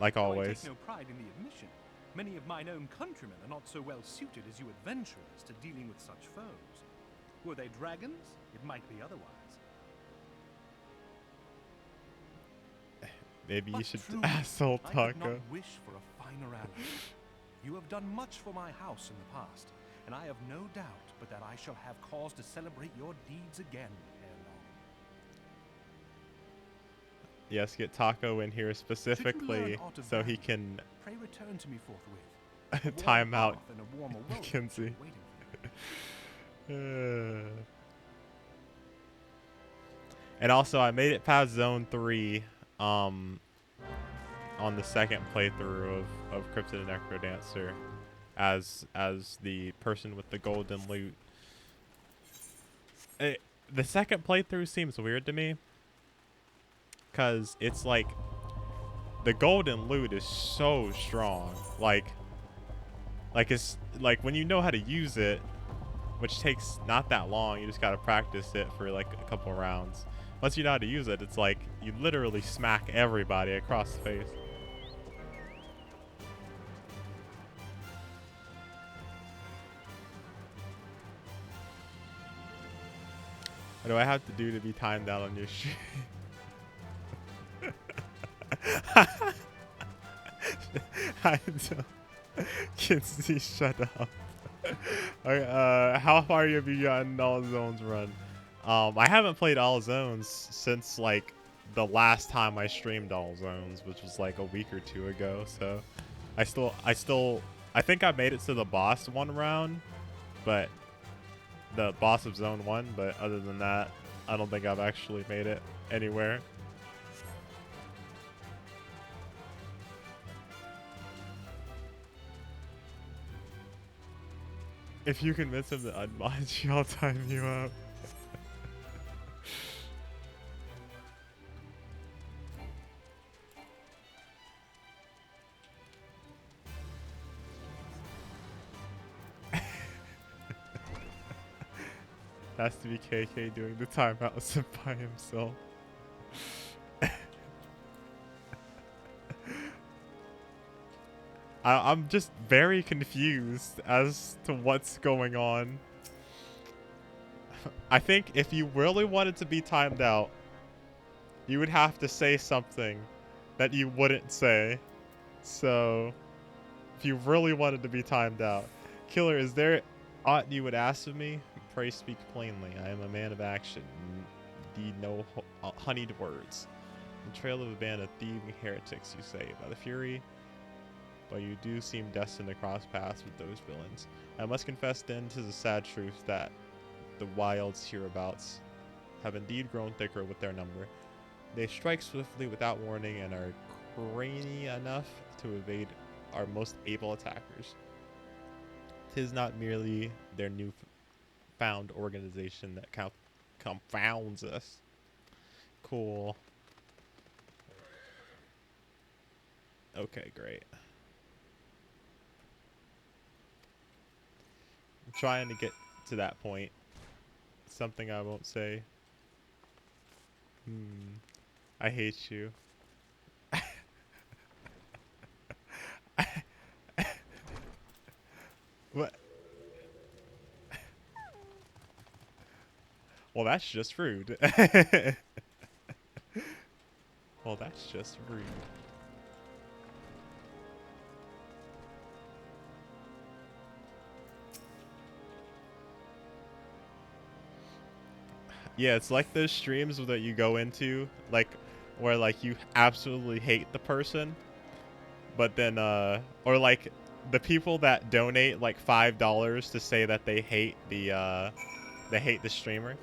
like Though I always. take no pride in the admission. Many of mine own countrymen are not so well suited as you adventurers to dealing with such foes. Were they dragons, it might be otherwise. Maybe you But should truly, asshole I could not Taco. wish for a finer ally. You have done much for my house in the past, and I have no doubt but that I shall have cause to celebrate your deeds again ere long. Yes, get Taco in here Should you specifically learn aught of so he value, can pray return to me forthwith. A warm time out hearth and a warmer welcome Kinsey. shall be waiting for you. And also, I made it past Zone 3 on the second playthrough of Cryptid and Necrodancer as the person with the golden loot. The second playthrough seems weird to me because it's like the golden loot is so strong. Like it's like when you know how to use it, which takes not that long, you just gotta practice it for like a couple rounds. Once you know how to use it, it's like you literally smack everybody across the face. What do I have to do to be timed out on your stream? I don't. Kinsey, shut up. Okay, how far have you gotten all zones run? I haven't played all zones since like the last time I streamed all zones, which was like a week or two ago. So I think I made it to the boss one round, but the boss of zone 1, but other than that, I don't think I've actually made it anywhere. If you convince him to unmod you, I'll time you up. Has to be KK doing the timeouts by himself. I'm just very confused as to what's going on. I think if you really wanted to be timed out, you would have to say something that you wouldn't say. So, if you really wanted to be timed out. Killer, is there aught you would ask of me? Pray speak plainly. I am a man of action. Indeed no honeyed words. The trail of a band of thieving heretics, you say, by the fury. But you do seem destined to cross paths with those villains. I must confess then 'tis a sad truth that the wilds hereabouts have indeed grown thicker with their number. They strike swiftly without warning and are cranny enough to evade our most able attackers. 'Tis not merely their newfound organization that confounds us. Cool. Okay, great. I'm trying to get to that point. Something I won't say. I hate you. What? Well, that's just rude. Well, that's just rude. Yeah, it's like those streams that you go into, like, where, like, you absolutely hate the person, but then, or, like, the people that donate, like, $5 to say that they hate the streamer.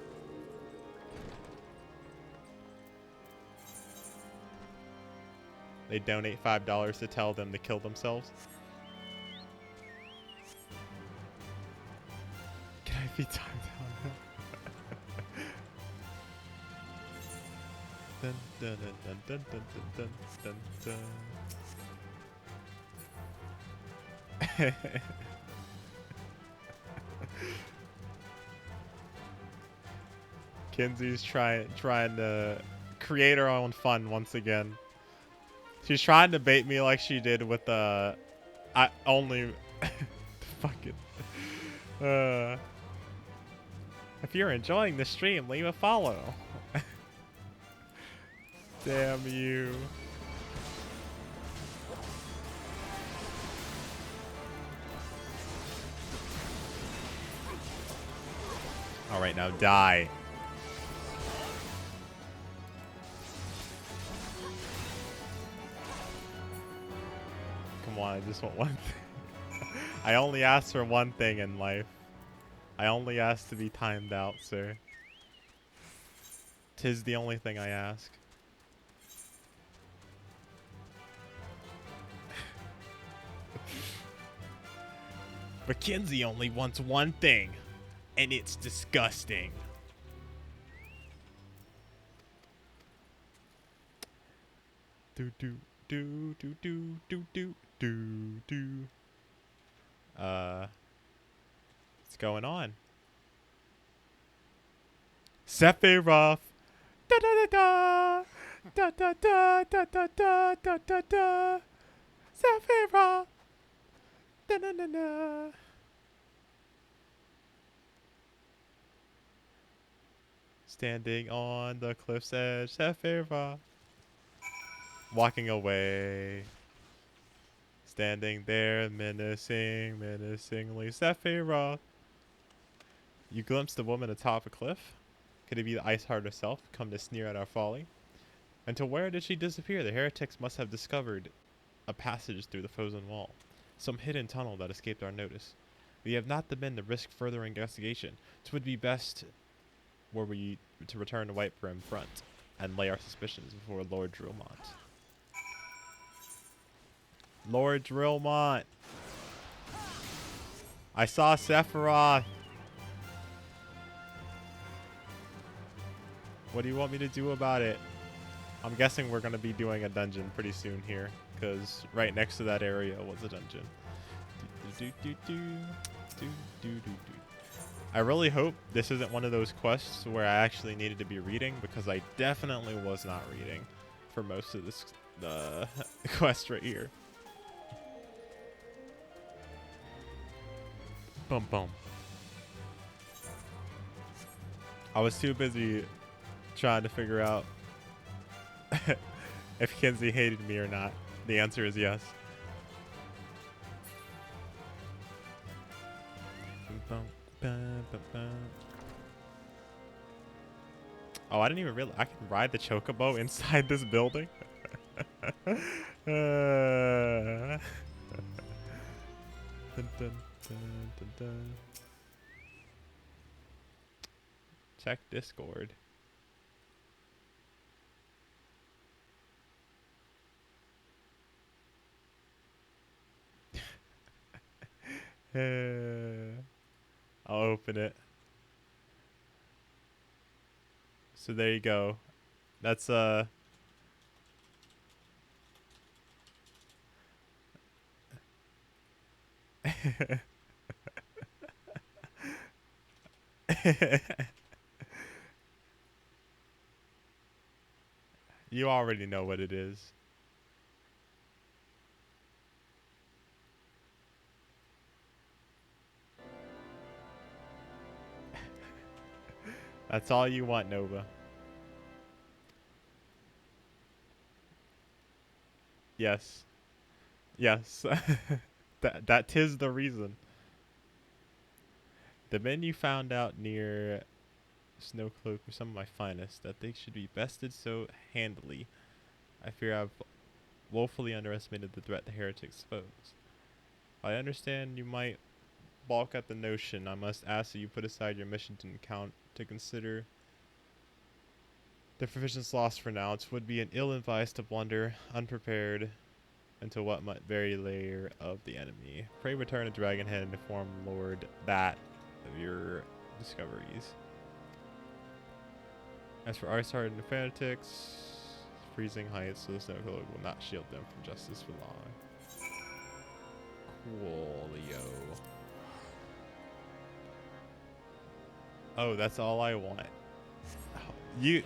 They donate $5 to tell them to kill themselves. Can I be timed down? Dun, dun, dun, dun, dun, dun, dun, dun, dun. Kinsey's trying to create her own fun once again. She's trying to bait me like she did with the I only fucking if you're enjoying the stream, leave a follow. Damn you. All right, now die. Come on, I just want one thing. I only asked for one thing in life. I only asked to be timed out, sir. 'Tis the only thing I ask. But Kinsey only wants one thing, and it's disgusting. Do do do do do do do do do. What's going on? Sephiroth. Da da da da da da da da da da da da. Sephiroth. Da da da da. Standing on the cliff's edge, Sephiroth. Walking away. Standing there, menacingly, Sephiroth. You glimpsed the woman atop a cliff? Could it be the Ice Heart herself, come to sneer at our folly? And to where did she disappear? The heretics must have discovered a passage through the frozen wall. Some hidden tunnel that escaped our notice. We have not the men to risk further investigation. 'Twould be best were we to return to White Brim front and lay our suspicions before Lord Drillmont. Lord Drillmont! I saw Sephiroth! What do you want me to do about it? I'm guessing we're going to be doing a dungeon pretty soon here, because right next to that area was a dungeon. I really hope this isn't one of those quests where I actually needed to be reading, because I definitely was not reading for most of this quest right here. Boom, boom. I was too busy trying to figure out if Kinsey hated me or not. The answer is yes. Oh, I didn't even realize I can ride the chocobo inside this building. Dun, dun, dun, dun, dun. Check Discord. I'll open it. So there you go. That's you already know what it is. That's all you want, Nova. Yes. Yes. That tis the reason. The men you found out near Snowcloak were some of my finest, that they should be bested so handily. I fear I've woefully underestimated the threat the heretics pose. I understand you might balk at the notion. I must ask that you put aside your mission to consider the provisions lost for now. It would be an ill advice to blunder unprepared into what might very lair of the enemy. Pray return to Dragonhead and inform Lord that of your discoveries. As for Arsart and the fanatics, freezing heights, so the snow will not shield them from justice for long. Coolio. Oh, that's all I want. You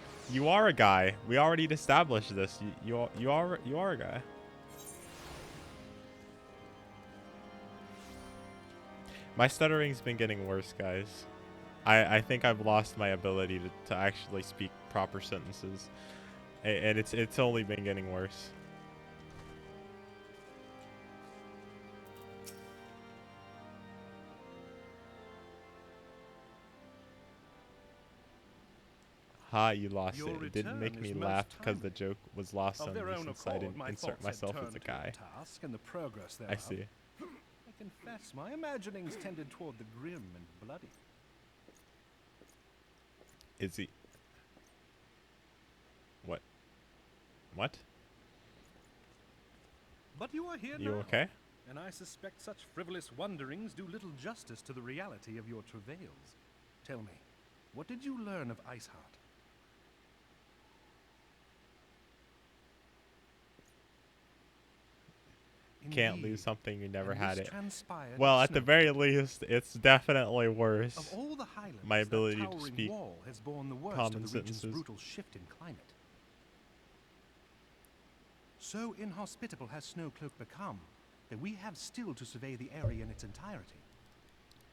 are a guy. We already established this. You are a guy. My stuttering's been getting worse, guys. I think I've lost my ability to actually speak proper sentences. And it's only been getting worse. Ha, you lost it. It didn't make me laugh because the joke was lost on me since I didn't insert myself as a guy. I see. I confess, my imaginings tended toward the grim and bloody. Is he? What? What? But you are here You now, okay? and I suspect such frivolous wonderings do little justice to the reality of your travails. Tell me, what did you learn of Iceheart? Can't lose something you never and had this it. transpired Well, at at the Snowcloak. very least, it's definitely worse. Of all the highlands, My ability that to towering speak wall has borne the worst common of the region's sentences. brutal shift in climate. So inhospitable has Snowcloak become that we have still to survey the area in its entirety.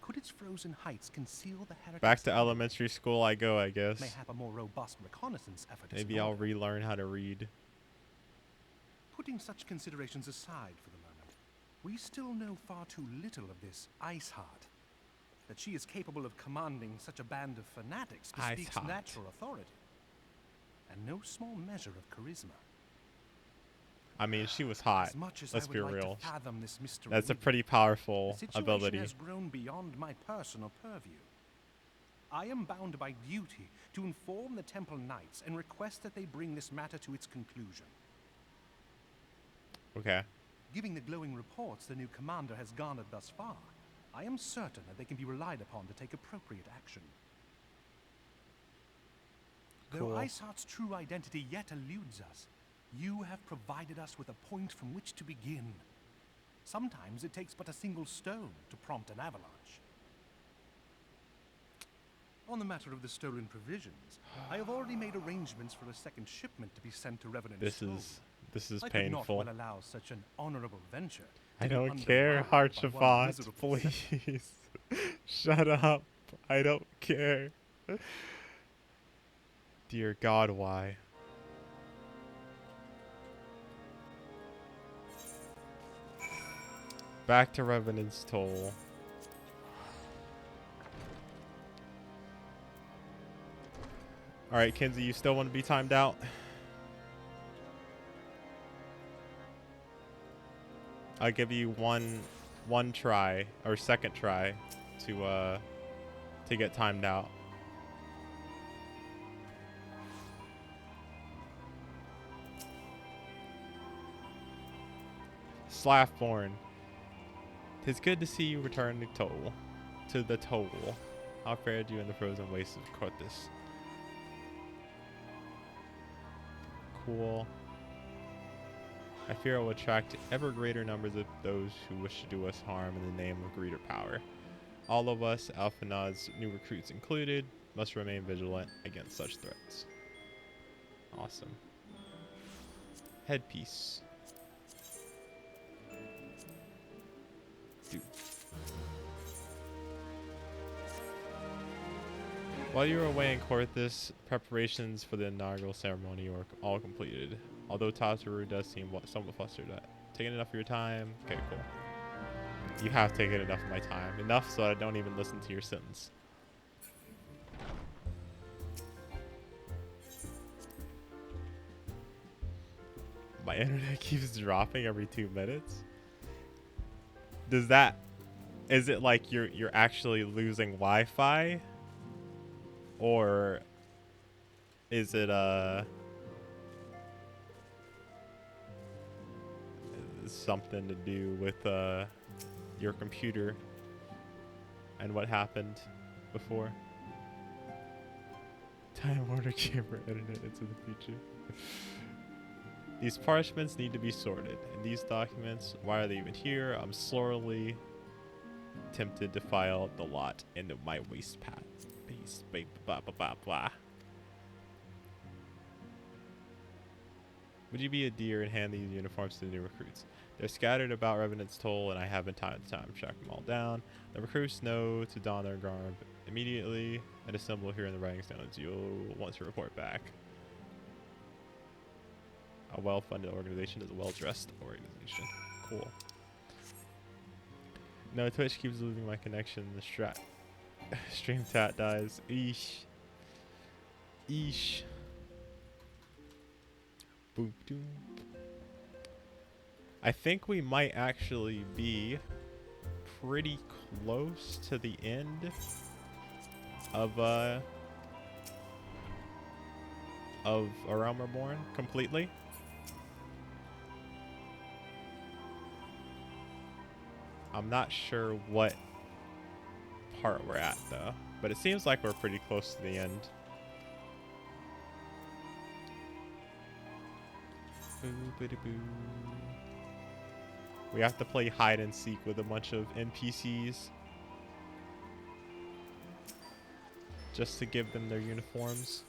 Could its frozen heights conceal the heretics? Back to elementary school I go, I guess. Mayhap a more robust reconnaissance effort is Maybe in I'll order. relearn how to read. Putting such considerations aside for the moment, we still know far too little of this Iceheart. That she is capable of commanding such a band of fanatics bespeaks Iceheart. natural authority, and no small measure of charisma. I mean, she was hot. As much as Let's I be would like real. to fathom this mystery That's a with you, pretty powerful the situation ability. has grown beyond my personal purview. I am bound by duty to inform the Temple Knights and request that they bring this matter to its conclusion. Okay. Given the glowing reports the new commander has garnered thus far, I am certain that they can be relied upon to take appropriate action. Cool. Though Iceheart's true identity yet eludes us, you have provided us with a point from which to begin. Sometimes it takes but a single stone to prompt an avalanche. On the matter of the stolen provisions, I have already made arrangements for a second shipment to be sent to Revenant This Stone. is I could not painful. well allow such an honorable venture to I be don't care, undermined by one Harchavant. miserable setback. Please. Shut up. I don't care. Dear God, why? Back to Revenant's Toll. Alright, Kinsey, you still want to be timed out? I'll give you one try, or second try, to get timed out. Slaffborn. 'Tis good to see you return to the Toll. How fared you in the frozen wastes of Cortus? cool. I fear it will attract ever greater numbers of those who wish to do us harm in the name of greed or power. All of us, Alphanod's new recruits included, must remain vigilant against such threats. Awesome. Headpiece. Dude. While you were away in Corthus, preparations for the inaugural ceremony were all completed. Although Tataru does seem somewhat flustered at taking enough of your time. Okay, cool. You have taken enough of my time. Enough so I don't even listen to your sentence. My internet keeps dropping every 2 minutes. Does that... Is it like you're actually losing Wi-Fi? Or... Is it, something to do with, your computer and what happened before? Time Warner Chamber internet into the future. These parchments need to be sorted. And these documents, why are they even here? I'm slowly tempted to file the lot into my waste pad. Blah, blah, blah, blah. Would you be a dear and hand these uniforms to the new recruits? They're scattered about Revenant's Toll, and I haven't time to track them all down. The recruits know to don their garb immediately and assemble here in the writing stones. You'll want to report back. A well-funded organization is a well-dressed organization. Cool. No, Twitch keeps losing my connection. The stream chat dies. Eesh. Eesh. Boop doop. I think we might actually be pretty close to the end of A Realm Reborn completely. I'm not sure what part we're at though, but it seems like we're pretty close to the end. We have to play hide and seek with a bunch of NPCs just to give them their uniforms.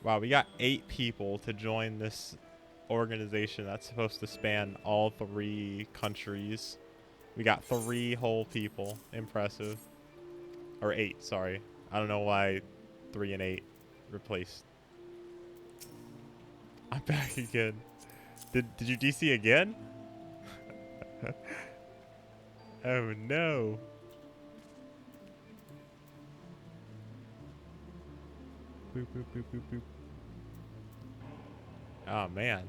Wow, we got 8 people to join this organization that's supposed to span all 3 countries. We got 3 whole people. Impressive. Or 8, sorry. I don't know why 3 and 8 replaced. I'm back again. Did you DC again? Oh no. Boop, boop, boop, boop, boop. Oh man.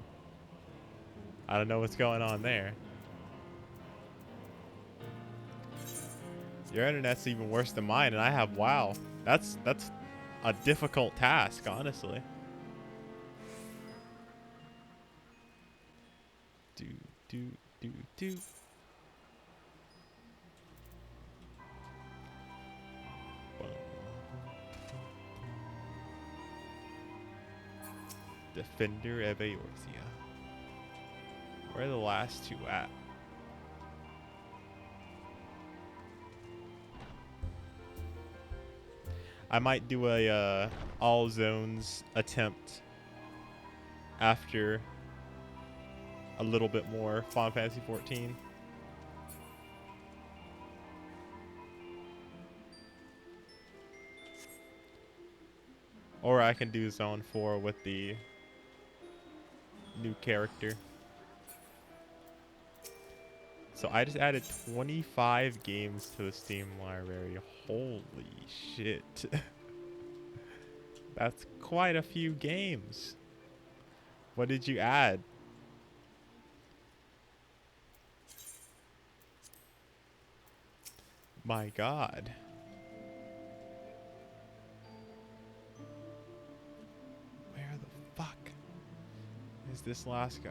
I don't know what's going on there. Your internet's even worse than mine, and I have WoW. That's a difficult task, honestly. Do. Defender of Eorzea. Where are the last 2 at? I might do a all zones attempt after a little bit more Final Fantasy XIV. Or I can do Zone 4 with the new character. So I just added 25 games to the Steam library. Holy shit. That's quite a few games. What did you add? My God. Where the fuck is this last guy?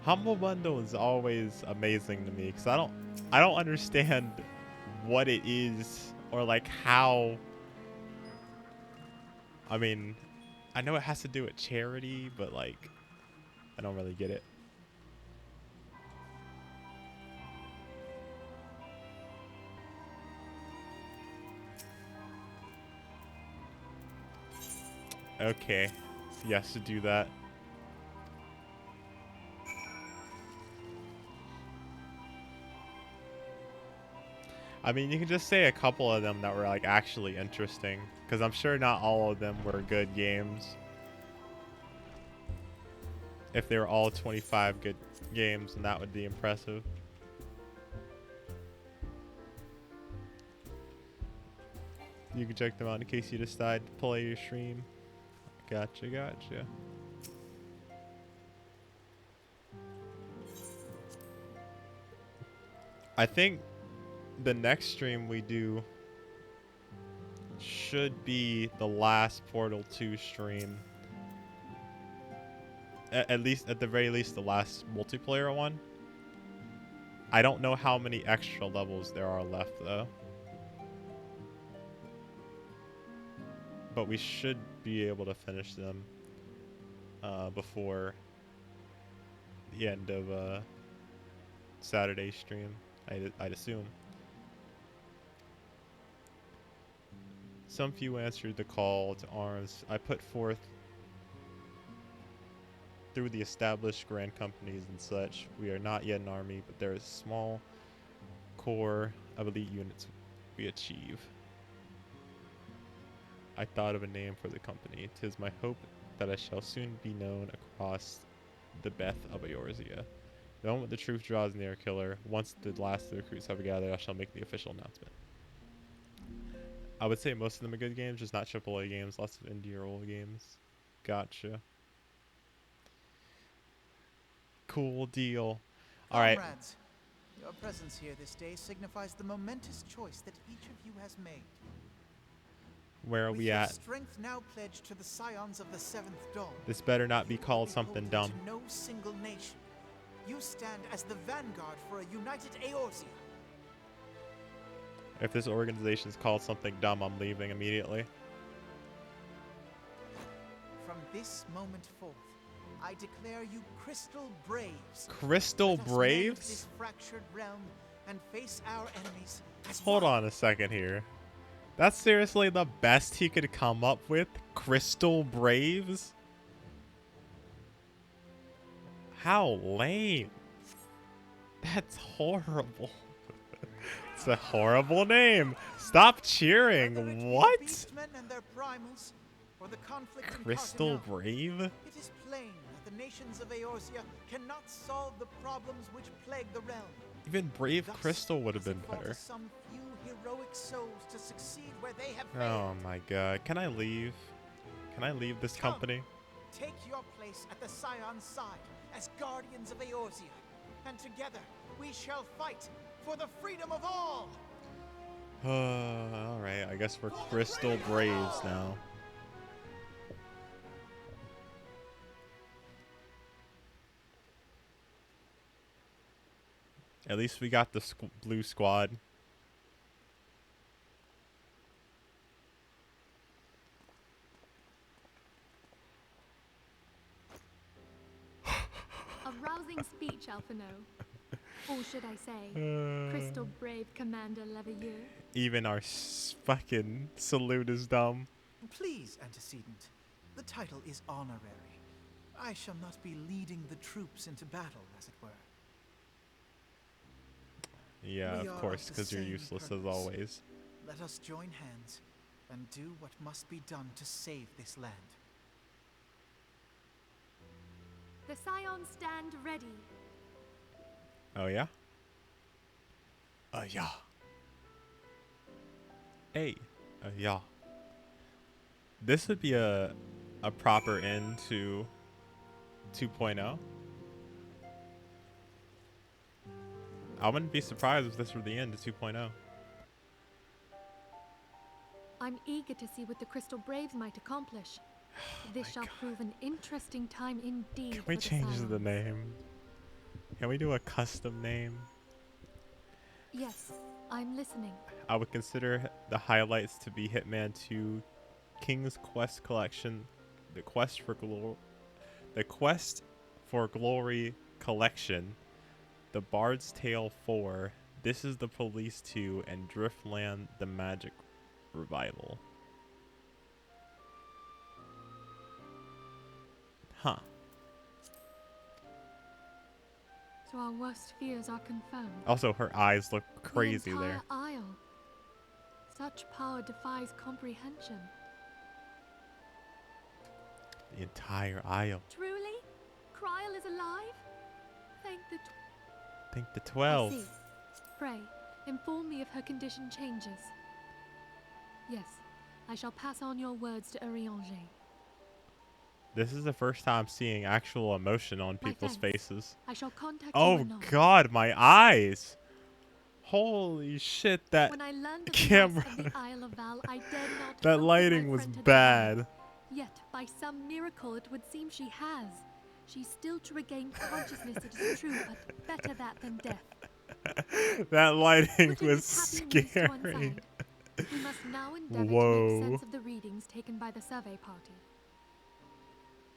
Humble Bundle is always amazing to me because I don't understand what it is or like how. I mean, I know it has to do with charity, but like I don't really get it. Okay, so he has to do that. I mean, you can just say a couple of them that were like actually interesting, because I'm sure not all of them were good games. If they were all 25 good games, then that would be impressive. You can check them out in case you decide to play your stream. Gotcha, gotcha. I think the next stream we do should be the last Portal 2 stream. At least, at the very least, the last multiplayer one. I don't know how many extra levels there are left, though. But we should be able to finish them before the end of Saturday's stream, I'd assume. Some few answered the call to arms I put forth through the established grand companies and such. We are not yet an army, but there is a small core of elite units we achieve. I thought of a name for the company. 'Tis my hope that I shall soon be known across the Beth of Eorzea. The moment the truth draws near, killer, once the last of the recruits have gathered, I shall make the official announcement. I would say most of them are good games, just not AAA games, lots of indie or old games. Gotcha. Cool deal. Alright. Comrades, your presence here this day signifies the momentous choice that each of you has made. Where are With we your at? strength now pledged to the scions of the Seventh Dawn. This better not be you will called something beholden dumb. to no single nation. You stand as the vanguard for a united Eorzea. If this organization is called something dumb, I'm leaving immediately. From this moment forth, I declare you Crystal Braves. Crystal Let us mend Braves? this fractured realm and face our enemies as Hold one. on a second here. That's seriously the best he could come up with? Crystal Braves? How lame. That's horrible. It's a horrible name. Stop Whether it cheering. be What? beastmen and their primals, or the conflict in Crystal Carcanal, Brave? it is plain that the nations of Eorzea cannot solve the problems which plague the realm. Even Brave Thus, Crystal would have must been it fall to better. some few heroic souls to succeed where they have Oh failed. my god. Can I leave? Can I leave this Come. company? Take your place at the Scion's side as guardians of Eorzea, and together we shall fight for the freedom of all. Alright, I guess we're Crystal Braves now. At least we got the blue squad. A rousing speech, Alphino. Or should I say, Crystal Brave Commander Leveilleur. Even our fucking salute is dumb. Please, antecedent. The title is honorary. I shall not be leading the troops into battle, as it were. Yeah, We of are course, of the because you're same useless as purpose. always. Let us join hands and do what must be done to save this land. The Scions stand ready. Oh yeah? Yeah. Hey. Yeah. This would be a proper end to 2.0. I wouldn't be surprised if this were the end to 2.0. I'm eager to see what the Crystal Braves might accomplish. This shall prove an interesting time indeed. Can we for the change the Scions. name? Can we do a custom name? Yes, I'm listening. I would consider the highlights to be Hitman 2, King's Quest Collection, the Quest for Glory Collection, The Bard's Tale 4, This is the Police 2, and Driftland: The Magic Revival. Huh. So our worst fears are confirmed. Also, her eyes look crazy the entire there. Isle. Such power defies comprehension. The entire isle. Truly? Kryl is alive? Think the I 12. see. Pray, inform me if her condition changes. Yes, I shall pass on your words to Urianger. This is the first time seeing actual emotion on My people's thanks. faces. I shall contact you Oh anon. god, my eyes! Holy shit, that When I learned of camera, the loss of the Isle of Val, I dared not that hope lighting my was friend had bad. survived. Yet, by some miracle, it would seem she has. She's still to regain consciousness, it is true, but better that than death. That lighting Putting was this happy news to one scary. side, we must now endeavor to Whoa. make sense of the readings taken by the survey party.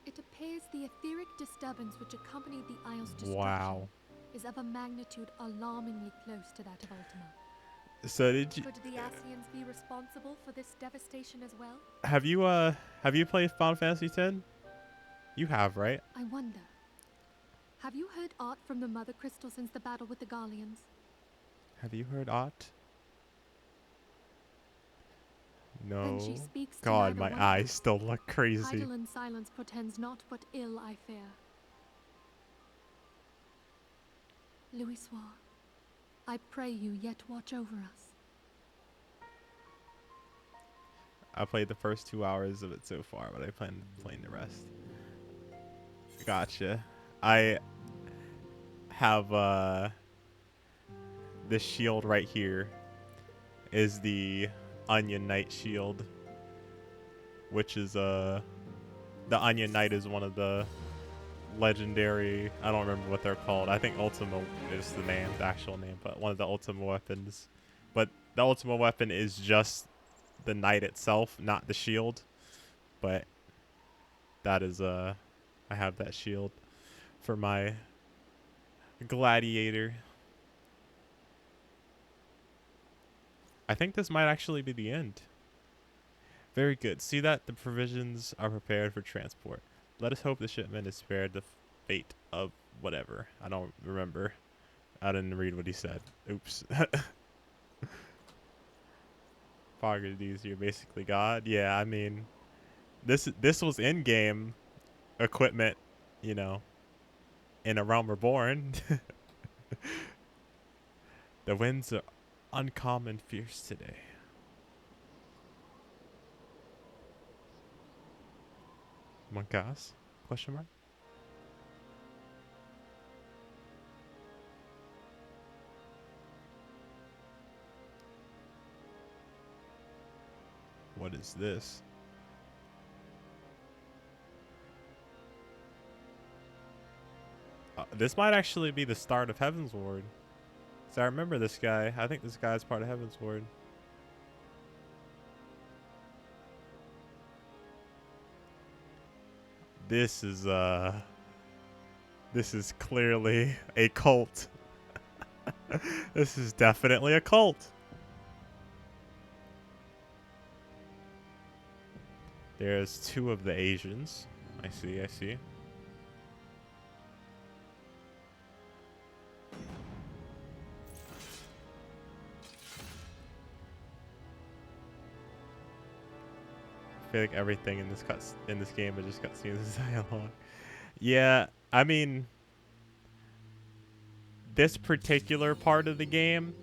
It appears the etheric disturbance which accompanied the Isle's destruction Wow. is of a magnitude alarmingly close to that of Ultima. So did you Could the Ascians be responsible for this devastation as well? have you played Final Fantasy X? You have, right? I wonder. Have you heard aught from the Mother Crystal since the battle with the Garleans? Have you heard aught? Then No. she speaks to God, neither my one of eyes us. still look crazy. Heidelin silence portends naught but ill, I fear. Louis Soir, I pray you yet watch over us. I played the first 2 hours of it so far, but I plan on playing the rest. Gotcha. I have this shield right here is the Onion Knight shield, which is the Onion Knight is one of the legendary, I don't remember what they're called. I think Ultima is the name, the actual name, but one of the Ultima weapons. But the Ultima weapon is just the knight itself, not the shield. But that is I have that shield for my gladiator. I think this might actually be the end. Very good. See that the provisions are prepared for transport. Let us hope the shipment is spared the fate of whatever. I don't remember. I didn't read what he said. Oops. Foggerdies, you're basically God. Yeah, I mean, this was in-game equipment, you know, in A Realm Reborn. The winds are uncommon fierce today. Monkas? Question mark? What is this? This might actually be the start of Heaven's Ward. So I remember this guy. I think this guy's part of Heaven's Ward. This is clearly a cult. This is definitely a cult. There's two of the Asians. I see, I see. I feel like everything in this game is just cutscenes and dialogue. Yeah, I mean, this particular part of the game